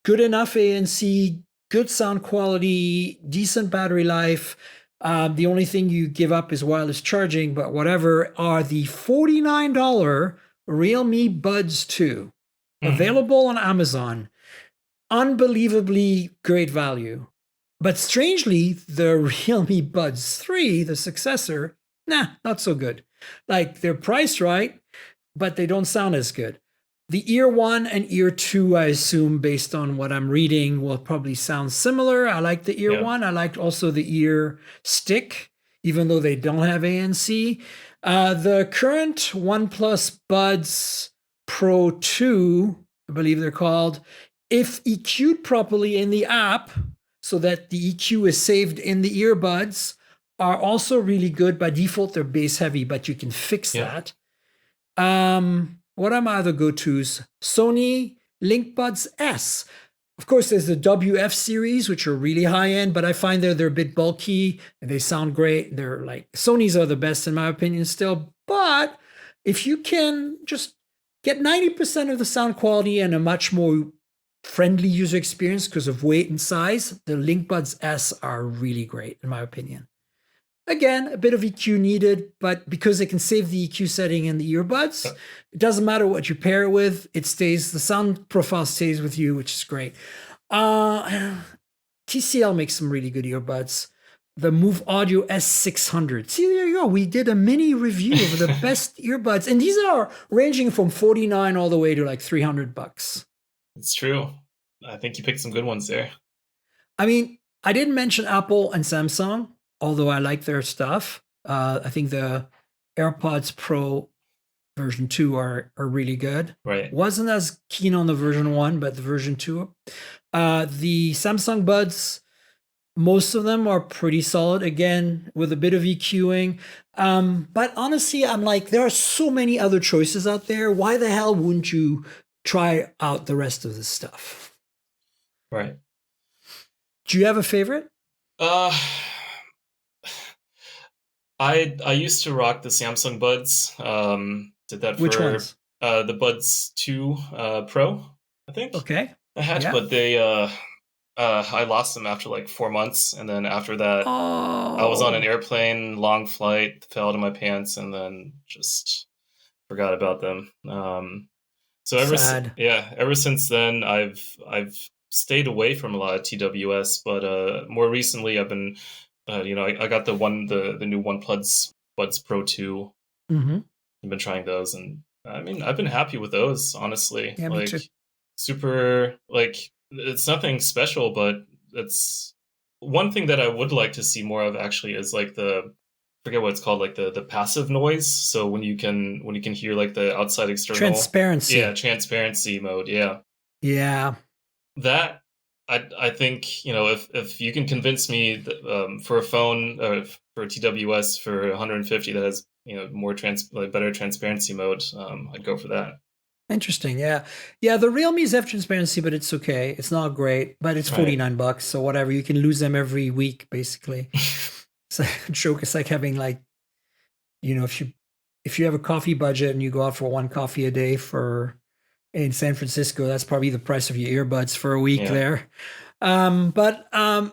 good enough ANC, good sound quality, decent battery life. The only thing you give up is wireless charging, but whatever, are the $49 Realme Buds 2, Mm-hmm. available on Amazon. Unbelievably great value. But strangely, the Realme Buds 3, the successor, not so good. Like they're priced right, but they don't sound as good. The Ear 1 and Ear 2, I assume, based on what I'm reading, will probably sound similar. I like the Ear Yeah. 1. I liked also the Ear Stick, even though they don't have ANC. The current OnePlus Buds Pro 2, I believe they're called, if EQ'd properly in the app, so that the EQ is saved in the earbuds, are also really good. By default, they're bass heavy, but you can fix Yeah. that. What are my other go-tos? Sony LinkBuds S. Of course, there's the WF series, which are really high end, but I find they're a bit bulky and they sound great. They're like Sony's are the best in my opinion still. But if you can just get 90% of the sound quality and a much more friendly user experience because of weight and size, the LinkBuds S are really great in my opinion. Again, a bit of EQ needed, but because they can save the EQ setting in the earbuds, it doesn't matter what you pair it with. It stays, the sound profile stays with you, which is great. TCL makes some really good earbuds. The Move Audio S600. See, there you go. We did a mini review of the best earbuds, and these are ranging from 49 all the way to like $300. It's true. I think you picked some good ones there. I mean, I didn't mention Apple and Samsung, although I like their stuff. I think the AirPods Pro version 2 are really good. Right. Wasn't as keen on the version 1, but the version 2. The Samsung Buds, most of them are pretty solid, again, with a bit of EQing. But honestly, I'm like, there are so many other choices out there. Why the hell wouldn't you try out the rest of this stuff? Right. Do you have a favorite? I used to rock the Samsung Buds. Did that for Which ones? The Buds 2 Pro, I think. Okay. I had, Yeah. but they I lost them after like 4 months, and then after that, I was on an Oh, airplane, long flight, fell out of my pants, and then just forgot about them. So sad. ever since then, I've stayed away from a lot of TWS, but more recently, I've been, I got the new OnePlus Buds Pro 2. Mm-hmm. I've been trying those, and I mean, I've been happy with those, honestly. Yeah, me too. Super, it's nothing special, but it's one thing that I would like to see more of actually is like forget what it's called, like the passive noise. So when you can hear like the outside external Transparency. transparency mode, yeah. Yeah. That I think if you can convince me that, for a phone for TWS for 150 that has more better transparency mode, I'd go for that. Interesting. Yeah. Yeah. The Realmes have transparency, but it's okay. It's not great, but it's Right. $49. So whatever, you can lose them every week, basically. It's a joke. It's like having like, if you have a coffee budget and you go out for one coffee a day for in San Francisco, that's probably the price of your earbuds for a week Yeah. there.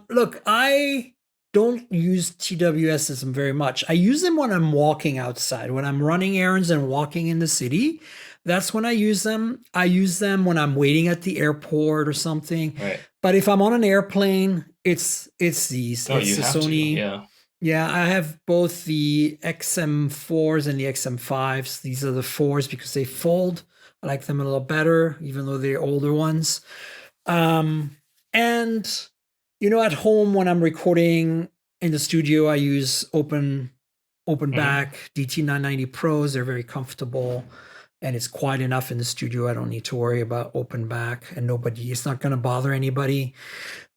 Look, I don't use TWSs very much. I use them when I'm walking outside, when I'm running errands and walking in the city. That's when I use them. I use them when I'm waiting at the airport or something. Right. But if I'm on an airplane, it's these. No, It's you the have to. Sony. Yeah. Yeah, I have both the XM4s and the XM5s. These are the 4s because they fold. I like them a little better, even though they're older ones. And at home when I'm recording in the studio, I use open back DT990 Pros. They're very comfortable and it's quiet enough in the studio. I don't need to worry about open back and it's not going to bother anybody.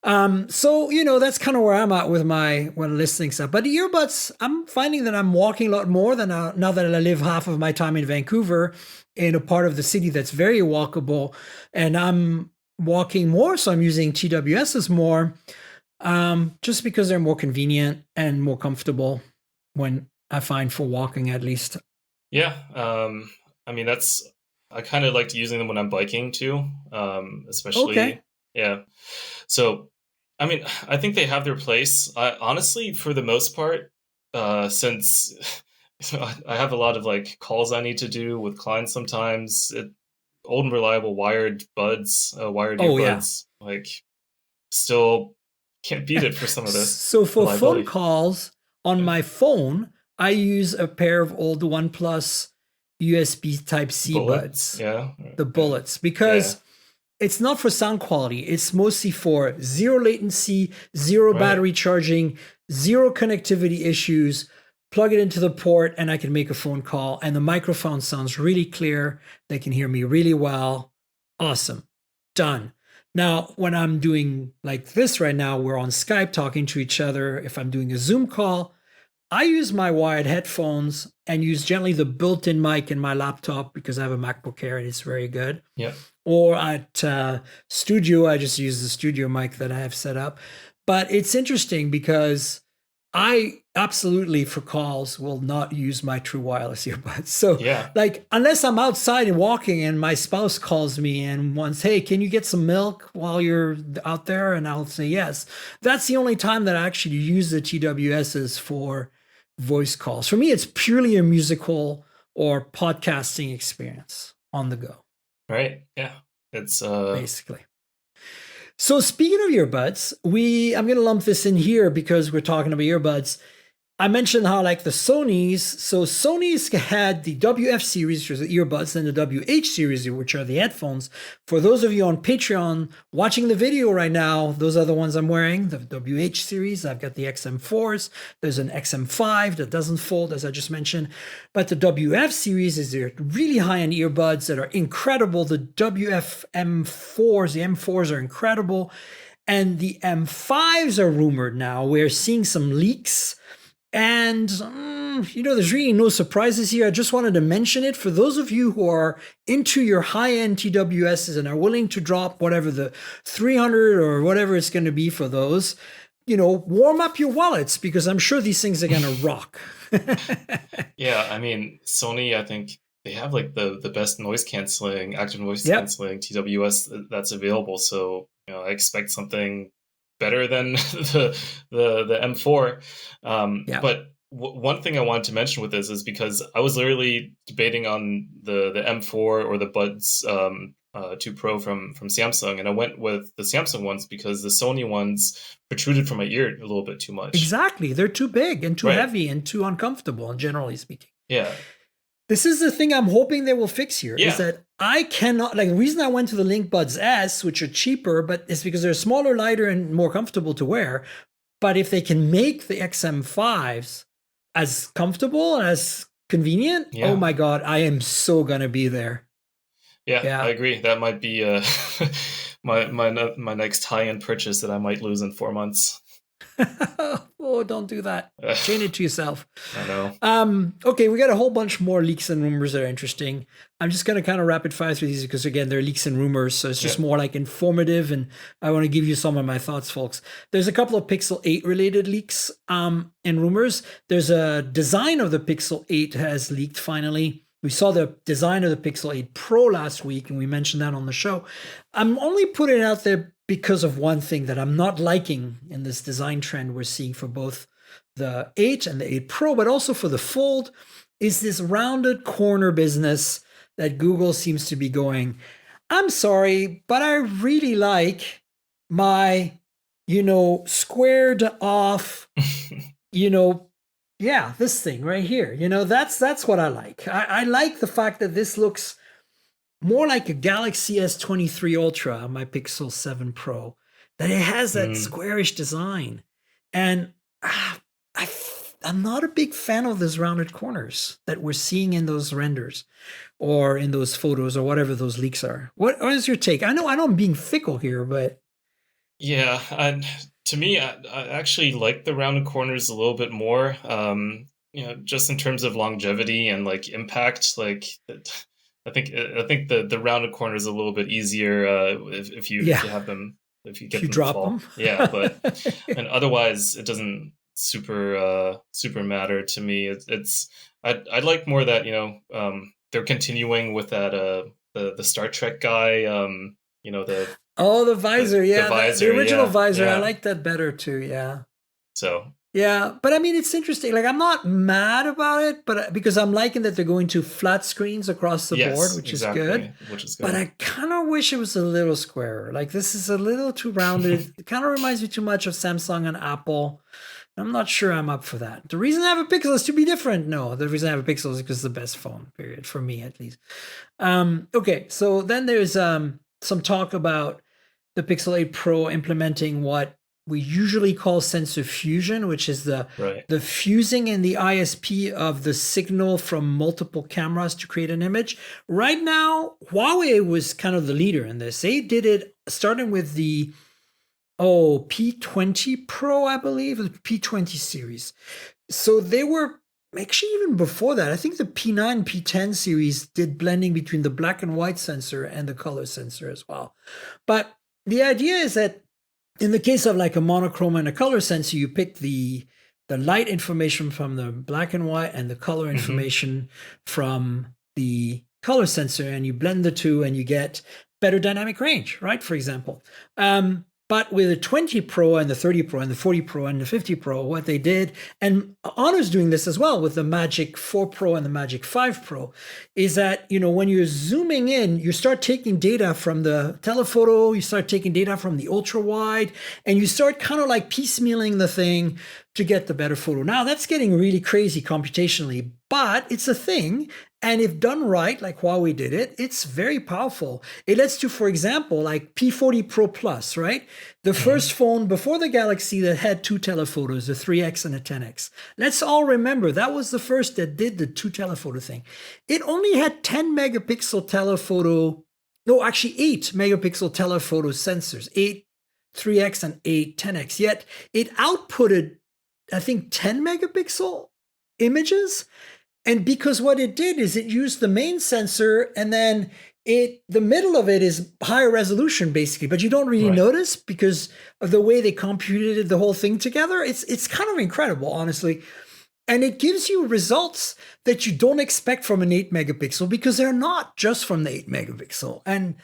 That's kind of where I'm at with when listening stuff. But the earbuds, I'm finding that I'm walking a lot more than now that I live half of my time in Vancouver in a part of the city that's very walkable, and I'm walking more, so I'm using TWSs more, just because they're more convenient and more comfortable when I find for walking at least. Yeah. I mean, I kind of liked using them when I'm biking too, especially. Okay. Yeah. So, I mean, I think they have their place. Honestly, for the most part, since I have a lot of like calls I need to do with clients sometimes, old and reliable wired earbuds, like still can't beat it for some of this. So for reliability. phone calls on my phone, I use a pair of old OnePlus USB Type-C buds. Yeah. The bullets, because it's not for sound quality. It's mostly for zero latency, zero battery charging, zero connectivity issues. Plug it into the port and I can make a phone call. And the microphone sounds really clear. They can hear me really well. Awesome. Done. Now, when I'm doing like this right now, we're on Skype talking to each other. If I'm doing a Zoom call, I use my wired headphones and use generally the built-in mic in my laptop because I have a MacBook Air and it's very good. Yeah. Or at studio, I just use the studio mic that I have set up. But it's interesting because I absolutely, for calls, will not use my true wireless earbuds. So, like, unless I'm outside and walking and my spouse calls me and wants, hey, can you get some milk while you're out there? And I'll say yes. That's the only time that I actually use the TWSs for voice calls. For me, it's purely a musical or podcasting experience on the go. Right. Yeah. It's basically. So speaking of earbuds, I'm going to lump this in here because we're talking about earbuds. I mentioned how like the Sonys, so Sony's had the WF series, which are the earbuds, and the WH series, which are the headphones. For those of you on Patreon watching the video right now, those are the ones I'm wearing, the WH series. I've got the XM4s. There's an XM5 that doesn't fold, as I just mentioned. But the WF series is their really high-end earbuds that are incredible. The WF M4s, the M4s are incredible. And the M5s are rumored now. We're seeing some leaks. And, there's really no surprises here. I just wanted to mention it for those of you who are into your high-end TWSs and are willing to drop whatever the 300 or whatever it's going to be for those, warm up your wallets because I'm sure these things are going to rock. Yeah, I mean, Sony, I think they have like the best active noise canceling TWS that's available. So, I expect something better than the M4. But one thing I wanted to mention with this is because I was literally debating on the M4 or the Buds 2 Pro from Samsung, and I went with the Samsung ones because the Sony ones protruded from my ear a little bit too much. Exactly. They're too big and too heavy and too uncomfortable, generally speaking. Yeah. This is the thing I'm hoping they will fix here, is that I cannot, the reason I went to the Link Buds S, which are cheaper, but it's because they're smaller, lighter, and more comfortable to wear. But if they can make the XM5s as comfortable and as convenient, oh my God, I am so going to be there. Yeah, I agree. That might be my next high-end purchase that I might lose in 4 months. Oh, don't do that. Chain it to yourself. I know. Okay, we got a whole bunch more leaks and rumors that are interesting. I'm just going to kind of rapid fire through these because, again, they're leaks and rumors. So it's just more like informative. And I want to give you some of my thoughts, folks. There's a couple of Pixel 8 related leaks and rumors. There's a design of the Pixel 8 has leaked finally. We saw the design of the Pixel 8 Pro last week, and we mentioned that on the show. I'm only putting it out there because of one thing that I'm not liking in this design trend we're seeing for both the 8 and the 8 Pro, but also for the Fold, is this rounded corner business that Google seems to be going. I'm sorry, but I really like my, squared off, this thing right here. That's what I like. I like the fact that this looks more like a Galaxy S23 Ultra on my Pixel 7 Pro, that it has that squarish design. And I'm not a big fan of those rounded corners that we're seeing in those renders or in those photos or whatever those leaks are. What is your take? I know I'm being fickle here, but... Yeah, to me, I actually like the rounded corners a little bit more. Just in terms of longevity and like impact, like... I think the rounded corner is a little bit easier if you have them, if you get them drop to fall. them. Yeah, but and otherwise it doesn't super matter to me. I'd like more that they're continuing with that the Star Trek guy the visor, the visor, the original visor. Yeah. I like that better too. Yeah. So. Yeah, but I mean, it's interesting. Like, I'm not mad about it, but because I'm liking that they're going to flat screens across the board, which is good. But I kind of wish it was a little squarer. Like, this is a little too rounded. It kind of reminds me too much of Samsung and Apple. I'm not sure I'm up for that. The reason I have a Pixel is to be different. No, the reason I have a Pixel is because it's the best phone, period, for me at least. Okay, so then there's some talk about the Pixel 8 Pro implementing what we usually call sensor fusion, which is the fusing in the ISP of the signal from multiple cameras to create an image. Right now, Huawei was kind of the leader in this. They did it starting with the P20 Pro, I believe, the P20 series. So they were actually even before that. I think the P9, P10 series did blending between the black and white sensor and the color sensor as well. But the idea is that in the case of like a monochrome and a color sensor, you pick the light information from the black and white and the color information from the color sensor, and you blend the two and you get better dynamic range, right? For example. But with the 20 Pro and the 30 Pro and the 40 Pro and the 50 Pro, what they did, and Honor's doing this as well with the Magic 4 Pro and the Magic 5 Pro, is that, when you're zooming in, you start taking data from the telephoto, you start taking data from the ultra wide, and you start kind of like piecemealing the thing to get the better photo. Now, that's getting really crazy computationally, but it's a thing. And if done right, like Huawei did it, it's very powerful. It lets you, for example, like P40 Pro Plus, right? The first phone before the Galaxy that had two telephotos, the 3X and the 10X. Let's all remember, that was the first that did the two telephoto thing. It only had 10 megapixel telephoto, no, actually 8 megapixel telephoto sensors, 8 3X and 8 10X. Yet it outputted, I think, 10 megapixel images. And because what it did is it used the main sensor, and then the middle of it is higher resolution basically, but you don't really notice because of the way they computed the whole thing together. It's kind of incredible, honestly. And it gives you results that you don't expect from an 8 megapixel because they're not just from the 8 megapixel. And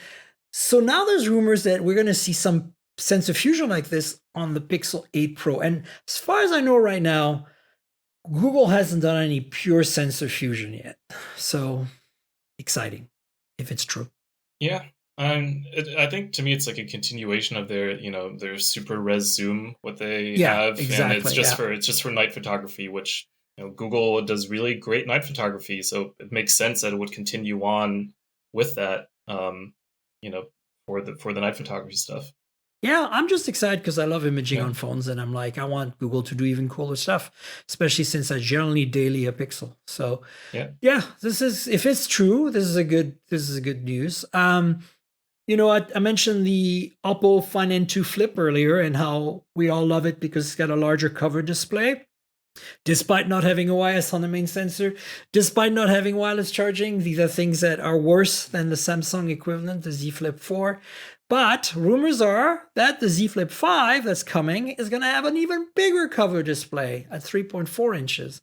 so now there's rumors that we're going to see some sensor fusion like this on the Pixel 8 Pro. And as far as I know right now, Google hasn't done any pure sensor fusion yet. So exciting if it's true. Yeah. I think to me, it's like a continuation of their super res zoom, what they have. Exactly, and it's just for night photography, which, Google does really great night photography. So it makes sense that it would continue on with that, for the night photography stuff. Yeah, I'm just excited because I love imaging on phones, and I'm like, I want Google to do even cooler stuff, especially since I generally daily a Pixel. So yeah, this is, if it's true, this is a good news. I mentioned the Oppo Find N2 Flip earlier and how we all love it because it's got a larger cover display. Despite not having OIS on the main sensor, despite not having wireless charging, these are things that are worse than the Samsung equivalent, the Z Flip 4. But rumors are that the Z Flip 5 that's coming is going to have an even bigger cover display at 3.4 inches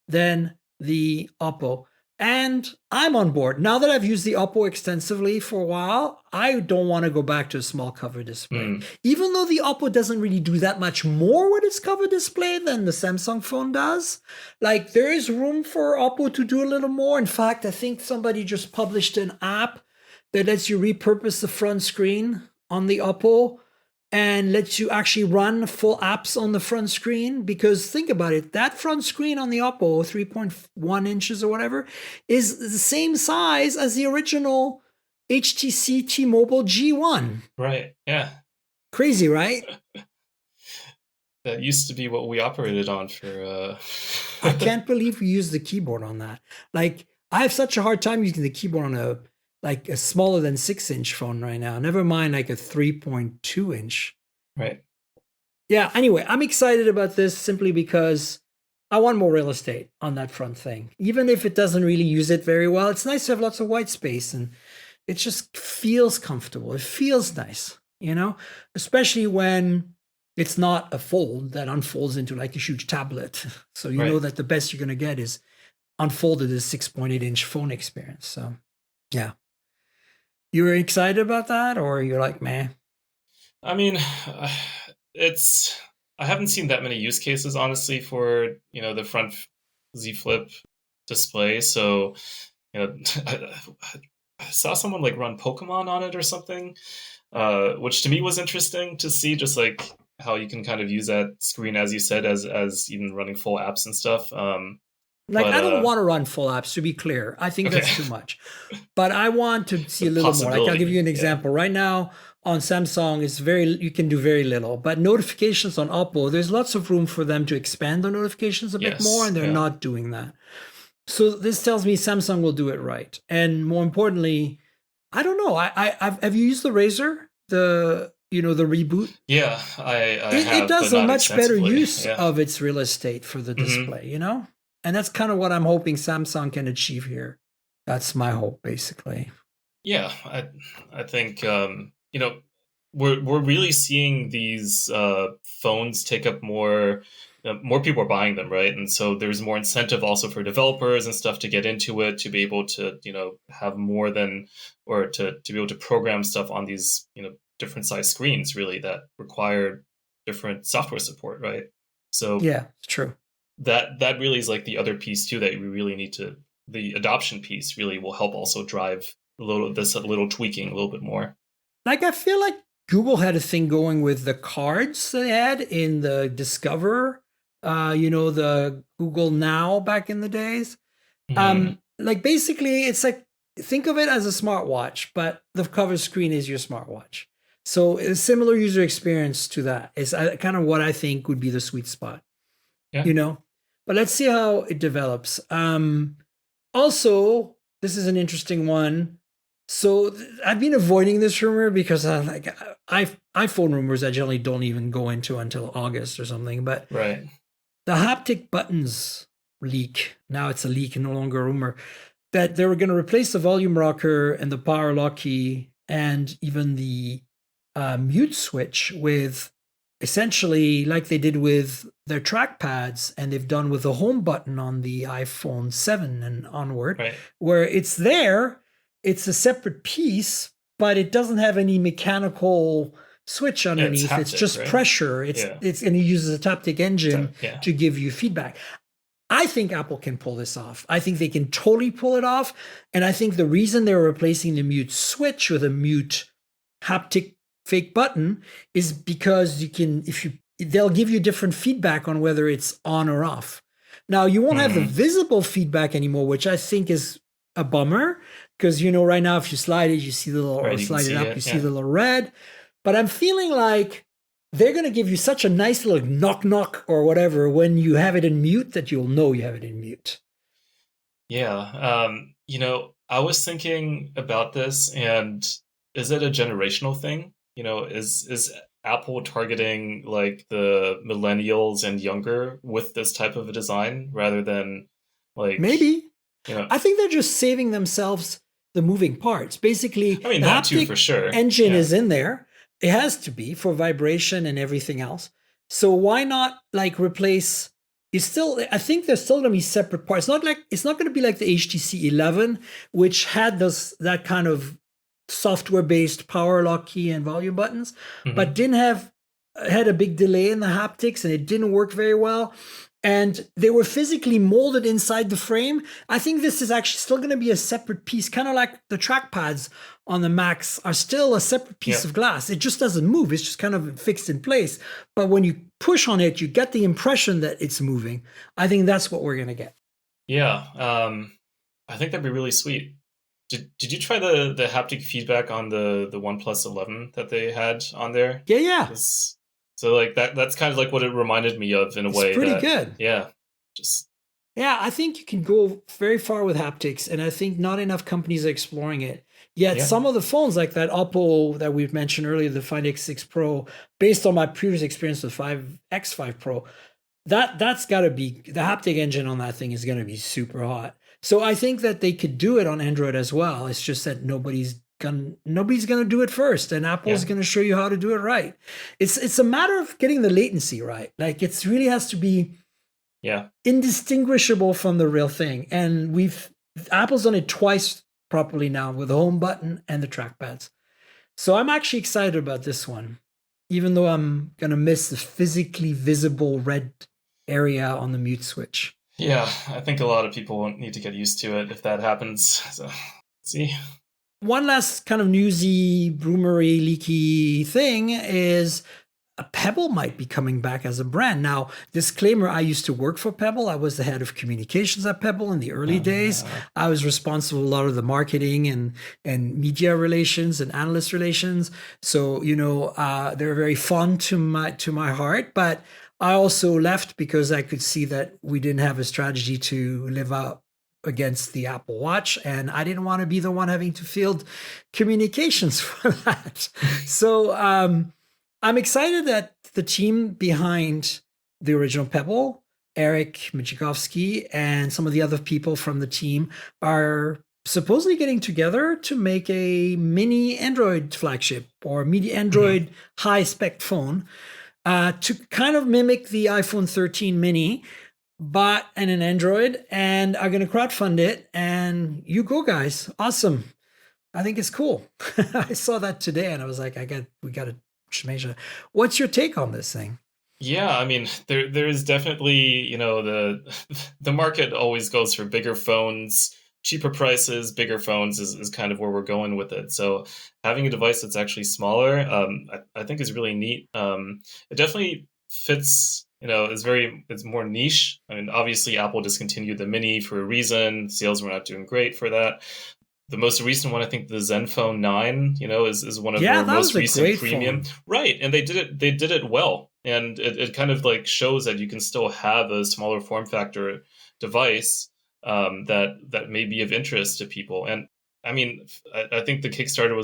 than the Oppo. And I'm on board. Now that I've used the Oppo extensively for a while, I don't want to go back to a small cover display. Even though the Oppo doesn't really do that much more with its cover display than the Samsung phone does, like there is room for Oppo to do a little more. In fact, I think somebody just published an app that lets you repurpose the front screen on the Oppo and lets you actually run full apps on the front screen. Because think about it, that front screen on the Oppo, 3.1 inches or whatever, is the same size as the original HTC T-Mobile G1. Right, yeah. Crazy, right? That used to be what we operated on for... I can't believe we used the keyboard on that. Like, I have such a hard time using the keyboard on a smaller than 6-inch phone right now. Never mind like a 3.2 inch. Right. Yeah, anyway, I'm excited about this simply because I want more real estate on that front thing. Even if it doesn't really use it very well, it's nice to have lots of white space and it just feels comfortable. It feels nice, especially when it's not a fold that unfolds into like a huge tablet. So you know that the best you're going to get is unfolded as 6.8 inch phone experience. So yeah. You're excited about that, or you're like, meh? I mean, I haven't seen that many use cases, honestly, for, the front Z Flip display. So, I saw someone like run Pokemon on it or something, which to me was interesting to see, just like how you can kind of use that screen, as you said, as even running full apps and stuff. I don't want to run full apps, to be clear. I think that's too much. But I want to see a little more. Like, I'll give you an example. Right now on Samsung, you can do very little. But notifications on Oppo, there's lots of room for them to expand the notifications a bit more, and they're not doing that. So this tells me Samsung will do it right. And more importantly, I don't know. Have you used the Razr? The reboot? Yeah, it does a much better use of its real estate for the display, And that's kind of what I'm hoping Samsung can achieve here. That's my hope, basically. Yeah, I think we're really seeing these phones take up more. More people are buying them, right? And so there's more incentive also for developers and stuff to get into it, to be able to have more than, or to be able to program stuff on these different size screens, really, that require different software support, right? So yeah, it's true. That really is like the other piece too that we really need to. The adoption piece really will help also drive a little tweaking a little bit more. Like, I feel like Google had a thing going with the cards they had in the Discover, the Google Now back in the days. Like, basically, it's like, think of it as a smartwatch, but the cover screen is your smartwatch. So a similar user experience to that is kind of what I think would be the sweet spot. Yeah. But let's see how it develops. Also, this is an interesting one. So I've been avoiding this rumor because iPhone rumors I generally don't even go into until August or something. But the haptic buttons leak. Now it's a leak and no longer a rumor. That they were going to replace the volume rocker and the power lock key and even the mute switch with essentially like they did with their trackpads and they've done with the home button on the iPhone 7 and onward, where it's there, it's a separate piece, but it doesn't have any mechanical switch underneath. It's just pressure. And it uses a Taptic engine to give you feedback. I think Apple can pull this off. I think they can totally pull it off. And I think the reason they're replacing the mute switch with a mute haptic fake button is because they'll give you different feedback on whether it's on or off. Now, you won't have the visible feedback anymore, which I think is a bummer because, right now, if you slide it, you see the little, or slide it up, you see the little red. But I'm feeling like they're going to give you such a nice little knock knock or whatever when you have it in mute that you'll know you have it in mute. Yeah. I was thinking about this, and is it a generational thing? Is Apple targeting like the millennials and younger with this type of a design rather than like, Maybe. you know, I think they're just saving themselves the moving parts. Basically, I mean, the that too, haptic for sure. engine Yeah. is in there. It has to be for vibration and everything else. So why not like replace? I think there's still going to be separate parts. It's not going to be like the HTC 11, which had that kind of software-based power lock key and volume buttons, but Mhm. didn't have had a big delay in the haptics and it didn't work very well. And they were physically molded inside the frame. I think this is actually still going to be a separate piece, kind of like the trackpads on the Macs are still a separate piece Yeah. of glass. It just doesn't move. It's just kind of fixed in place. But when you push on it, you get the impression that it's moving. I think that's what we're going to get. Yeah. I think that'd be really sweet. Did you try the haptic feedback on the OnePlus 11 that they had on there? Yeah, yeah. So like that's kind of like what it reminded me of in a It's way. pretty good. Yeah. Just Yeah, I think you can go very far with haptics, and I think not enough companies are exploring it. Yet Yeah. some of the phones like that Oppo that we've mentioned earlier, the Find X6 Pro, based on my previous experience with X5 Pro, that's got to be the haptic engine on that thing is going to be super hot. So I think that they could do it on Android as well. It's just that nobody's gonna do it first, and Apple's Yeah. gonna show you how to do it right. It's a matter of getting the latency right. Like it really has to be yeah. indistinguishable from the real thing. And Apple's done it twice properly now with the home button and the trackpads. So I'm actually excited about this one, even though I'm gonna miss the physically visible red area on the mute switch. Yeah, I think a lot of people won't need to get used to it if that happens. So, see. One last kind of newsy, rumory, leaky thing is a Pebble might be coming back as a brand. Now, disclaimer, I used to work for Pebble. I was the head of communications at Pebble in the early days. I was responsible for a lot of the marketing and media relations and analyst relations. So, they're very fond to my heart, but I also left because I could see that we didn't have a strategy to live up against the Apple Watch, and I didn't want to be the one having to field communications for that. So I'm excited that the team behind the original Pebble, Eric Michikovsky, and some of the other people from the team are supposedly getting together to make a mini Android flagship or mini Android high spec phone to kind of mimic the iPhone 13 mini, but in an Android, and are going to crowdfund it. And you go, guys. Awesome. I think it's cool. I saw that today and I was like, we got to measure. What's your take on this thing? Yeah, I mean, there is definitely, the market always goes for bigger phones, cheaper prices, bigger phones is kind of where we're going with it. So having a device that's actually smaller, I think is really neat. It definitely fits, it's more niche. I mean, obviously Apple discontinued the Mini for a reason. Sales were not doing great for that. The most recent one, I think the Zenfone 9, is one of their most recent premium. Phone. Right. And they did it well. And it kind of like shows that you can still have a smaller form factor device that may be of interest to people. And I mean, I think the Kickstarter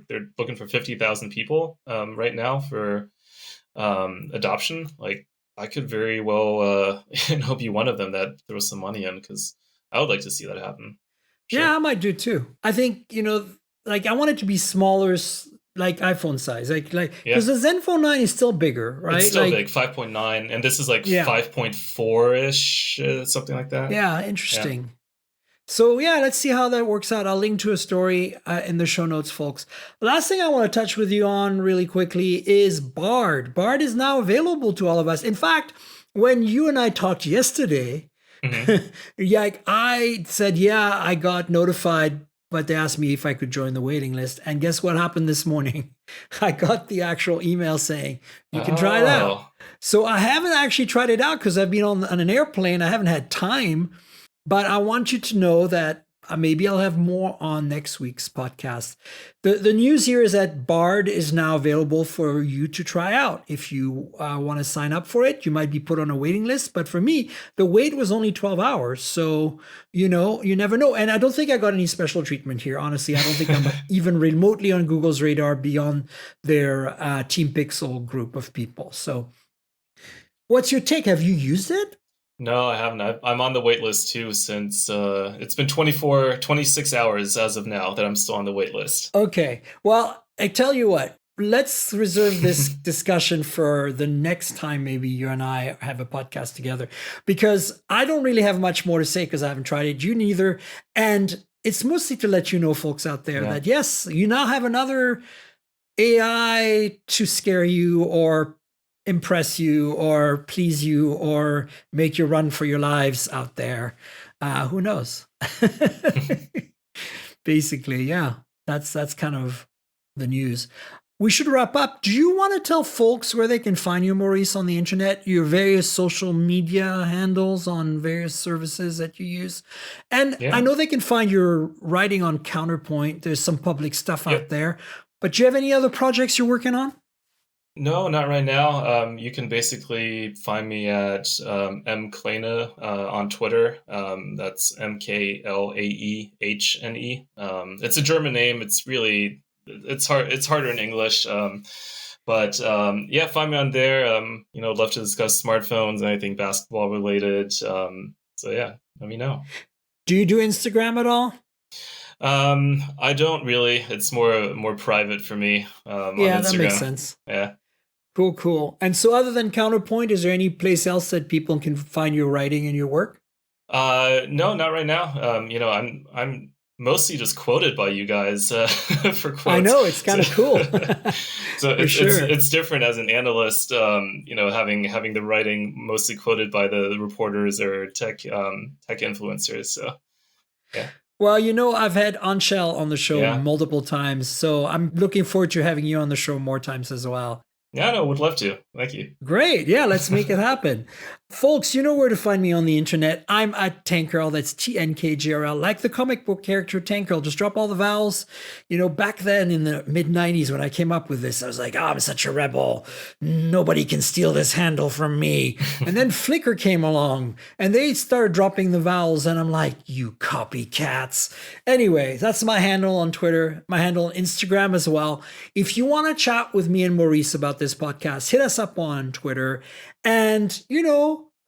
they're looking for 50,000 people right now for adoption. Like I could very well be one of them that throws some money in, because I would like to see that happen. Sure. Yeah, I might do too. I think, like I want it to be smaller, like iPhone size, because the Zenfone 9 is still bigger, right? It's still big, 5.9, and this is like 5.4-ish, something like that. Yeah, interesting. Yeah. So yeah, let's see how that works out. I'll link to a story in the show notes, folks. Last thing I want to touch with you on really quickly is Bard. Bard is now available to all of us. In fact, when you and I talked yesterday, I said, I got notified, but they asked me if I could join the waiting list. And guess what happened this morning? I got the actual email saying you can try it out. So I haven't actually tried it out because I've been on an airplane. I haven't had time, but I want you to know that maybe I'll have more on next week's podcast. The news here is that Bard is now available for you to try out. If you want to sign up for it, you might be put on a waiting list. But for me, the wait was only 12 hours. So, you never know. And I don't think I got any special treatment here. Honestly, I don't think I'm even remotely on Google's radar beyond their Team Pixel group of people. So what's your take? Have you used it? No, I haven't. I'm on the wait list too since it's been 26 hours as of now that I'm still on the wait list. Okay. Well, I tell you what, let's reserve this discussion for the next time maybe you and I have a podcast together, because I don't really have much more to say because I haven't tried it. You neither. And it's mostly to let you know, folks out there, that yes, you now have another AI to scare you or impress you or please you or make you run for your lives out there. Who knows? Basically, yeah, that's kind of the news. We should wrap up. Do you want to tell folks where they can find you, Maurice, on the internet, your various social media handles on various services that you use? And I know they can find your writing on Counterpoint. There's some public stuff out there. But do you have any other projects you're working on? No, not right now. You can basically find me at mklaehne on Twitter. That's MKLAEHNE. It's a German name. It's harder in English. But find me on there. Love to discuss smartphones, anything basketball related. Let me know. Do you do Instagram at all? I don't really. It's more private for me. On Instagram. That makes sense. Yeah. Cool. And so other than Counterpoint, is there any place else that people can find your writing and your work? No, not right now. I'm mostly just quoted by you guys for quotes. I know, it's kind of cool. So it's different as an analyst, having the writing mostly quoted by the reporters or tech influencers. So, yeah. Well, I've had Anshel on the show multiple times, so I'm looking forward to having you on the show more times as well. Yeah, no, would love to. Thank you. Great. Yeah, let's make it happen. Folks, you know where to find me on the internet. I'm at Tankgirl. That's TNKGRL. Like the comic book character Tankgirl. Just drop all the vowels. Back then in the mid-90s when I came up with this, I was like, I'm such a rebel. Nobody can steal this handle from me. And then Flickr came along and they started dropping the vowels. And I'm like, you copycats. Anyway, that's my handle on Twitter, my handle on Instagram as well. If you want to chat with me and Maurice about this podcast, hit us up on Twitter. And,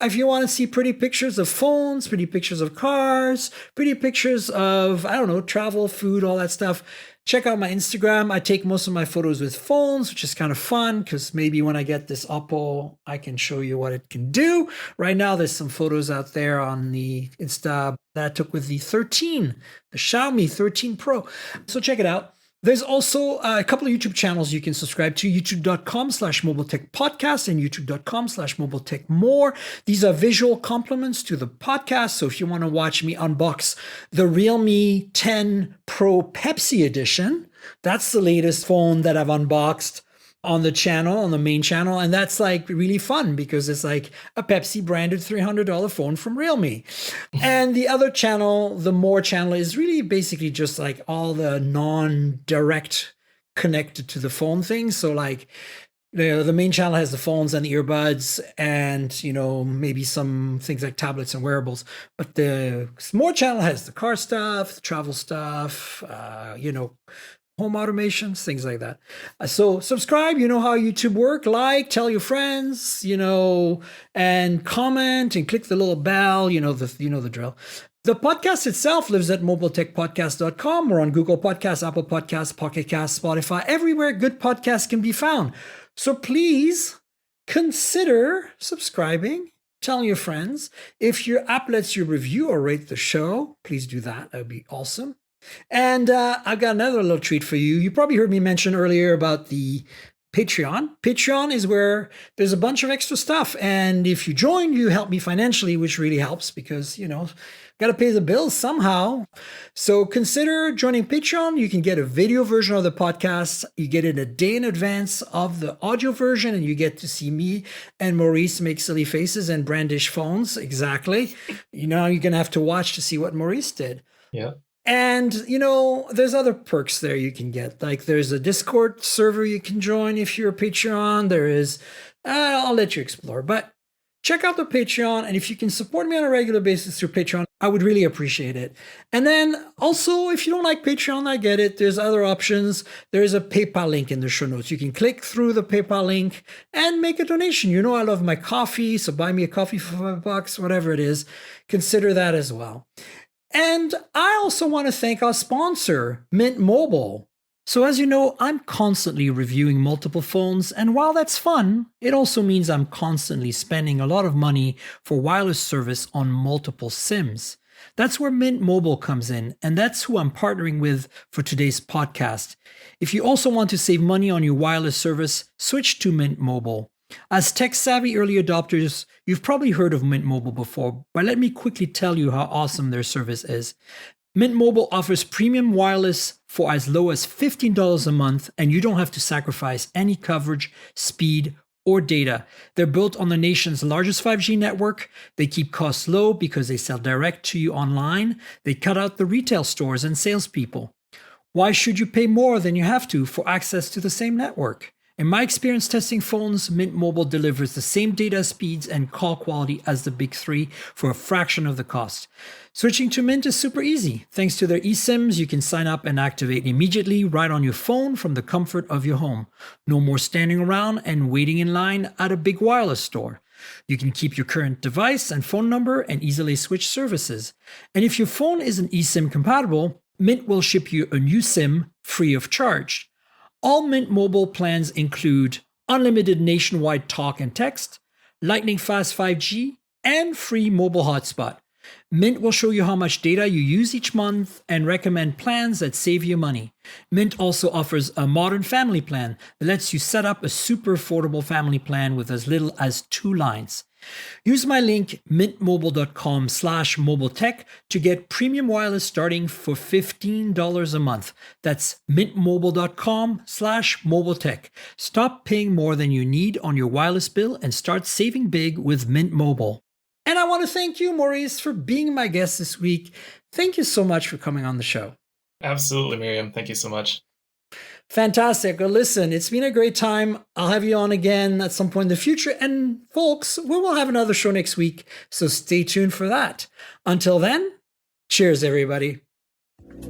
if you want to see pretty pictures of phones, pretty pictures of cars, pretty pictures of, travel, food, all that stuff, check out my Instagram. I take most of my photos with phones, which is kind of fun because maybe when I get this Oppo, I can show you what it can do. Right now, there's some photos out there on the Insta that I took with the Xiaomi 13 Pro. So check it out. There's also a couple of YouTube channels you can subscribe to, youtube.com/mobiletechpodcast and youtube.com/mobiletechmore. These are visual complements to the podcast. So if you want to watch me unbox the Realme 10 Pro Pepsi Edition, that's the latest phone that I've unboxed on the channel, on the main channel. And that's like really fun because it's like a Pepsi branded $300 phone from Realme. And the other channel, the More channel, is really basically just like all the non-direct connected to the phone things. So like the main channel has the phones and the earbuds and, maybe some things like tablets and wearables. But the More channel has the car stuff, the travel stuff, home automations, things like that. So subscribe, you know how YouTube work, like, tell your friends, and comment and click the little bell, the drill. The podcast itself lives at mobiletechpodcast.com. We're on Google Podcasts, Apple Podcasts, Pocket Casts, Spotify, everywhere good podcasts can be found. So please consider subscribing, telling your friends. If your app lets you review or rate the show, please do that. That would be awesome. And I've got another little treat for you. You probably heard me mention earlier about the Patreon. Patreon is where there's a bunch of extra stuff. And if you join, you help me financially, which really helps because, got to pay the bills somehow. So consider joining Patreon. You can get a video version of the podcast. You get it a day in advance of the audio version, and you get to see me and Maurice make silly faces and brandish phones. Exactly. You're going to have to watch to see what Maurice did. Yeah. And, there's other perks there you can get. Like there's a Discord server you can join if you're a Patreon. There is, I'll let you explore. But check out the Patreon. And if you can support me on a regular basis through Patreon, I would really appreciate it. And then also, if you don't like Patreon, I get it. There's other options. There's a PayPal link in the show notes. You can click through the PayPal link and make a donation. I love my coffee, so buy me a coffee for $5, whatever it is. Consider that as well. And I also want to thank our sponsor, Mint Mobile. So as you know, I'm constantly reviewing multiple phones, and while that's fun, it also means I'm constantly spending a lot of money for wireless service on multiple SIMs. That's where Mint Mobile comes in, and that's who I'm partnering with for today's podcast. If you also want to save money on your wireless service, switch to Mint Mobile. As tech-savvy early adopters, you've probably heard of Mint Mobile before, but let me quickly tell you how awesome their service is. Mint Mobile offers premium wireless for as low as $15 a month, and you don't have to sacrifice any coverage, speed, or data. They're built on the nation's largest 5G network. They keep costs low because they sell direct to you online. They cut out the retail stores and salespeople. Why should you pay more than you have to for access to the same network? In my experience testing phones, Mint Mobile delivers the same data speeds and call quality as the big three for a fraction of the cost. Switching to Mint is super easy. Thanks to their eSIMs, you can sign up and activate immediately right on your phone from the comfort of your home. No more standing around and waiting in line at a big wireless store. You can keep your current device and phone number and easily switch services. And if your phone isn't eSIM compatible, Mint will ship you a new SIM free of charge. All Mint Mobile plans include unlimited nationwide talk and text, lightning fast 5G, and free mobile hotspot. Mint will show you how much data you use each month and recommend plans that save you money. Mint also offers a modern family plan that lets you set up a super affordable family plan with as little as 2 lines. Use my link mintmobile.com/mobiletech to get premium wireless starting for $15 a month. That's mintmobile.com/mobiletech. Stop paying more than you need on your wireless bill and start saving big with Mint Mobile. And I want to thank you, Maurice, for being my guest this week. Thank you so much for coming on the show. Absolutely, Miriam. Thank you so much. Fantastic. Well, listen, it's been a great time. I'll have you on again at some point in the future. And folks, we will have another show next week, so stay tuned for that. Until then, cheers, everybody.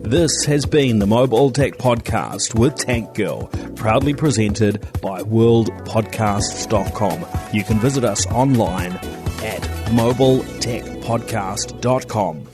This has been the Mobile Tech Podcast with Tank Girl, proudly presented by worldpodcasts.com. You can visit us online at mobiletechpodcast.com.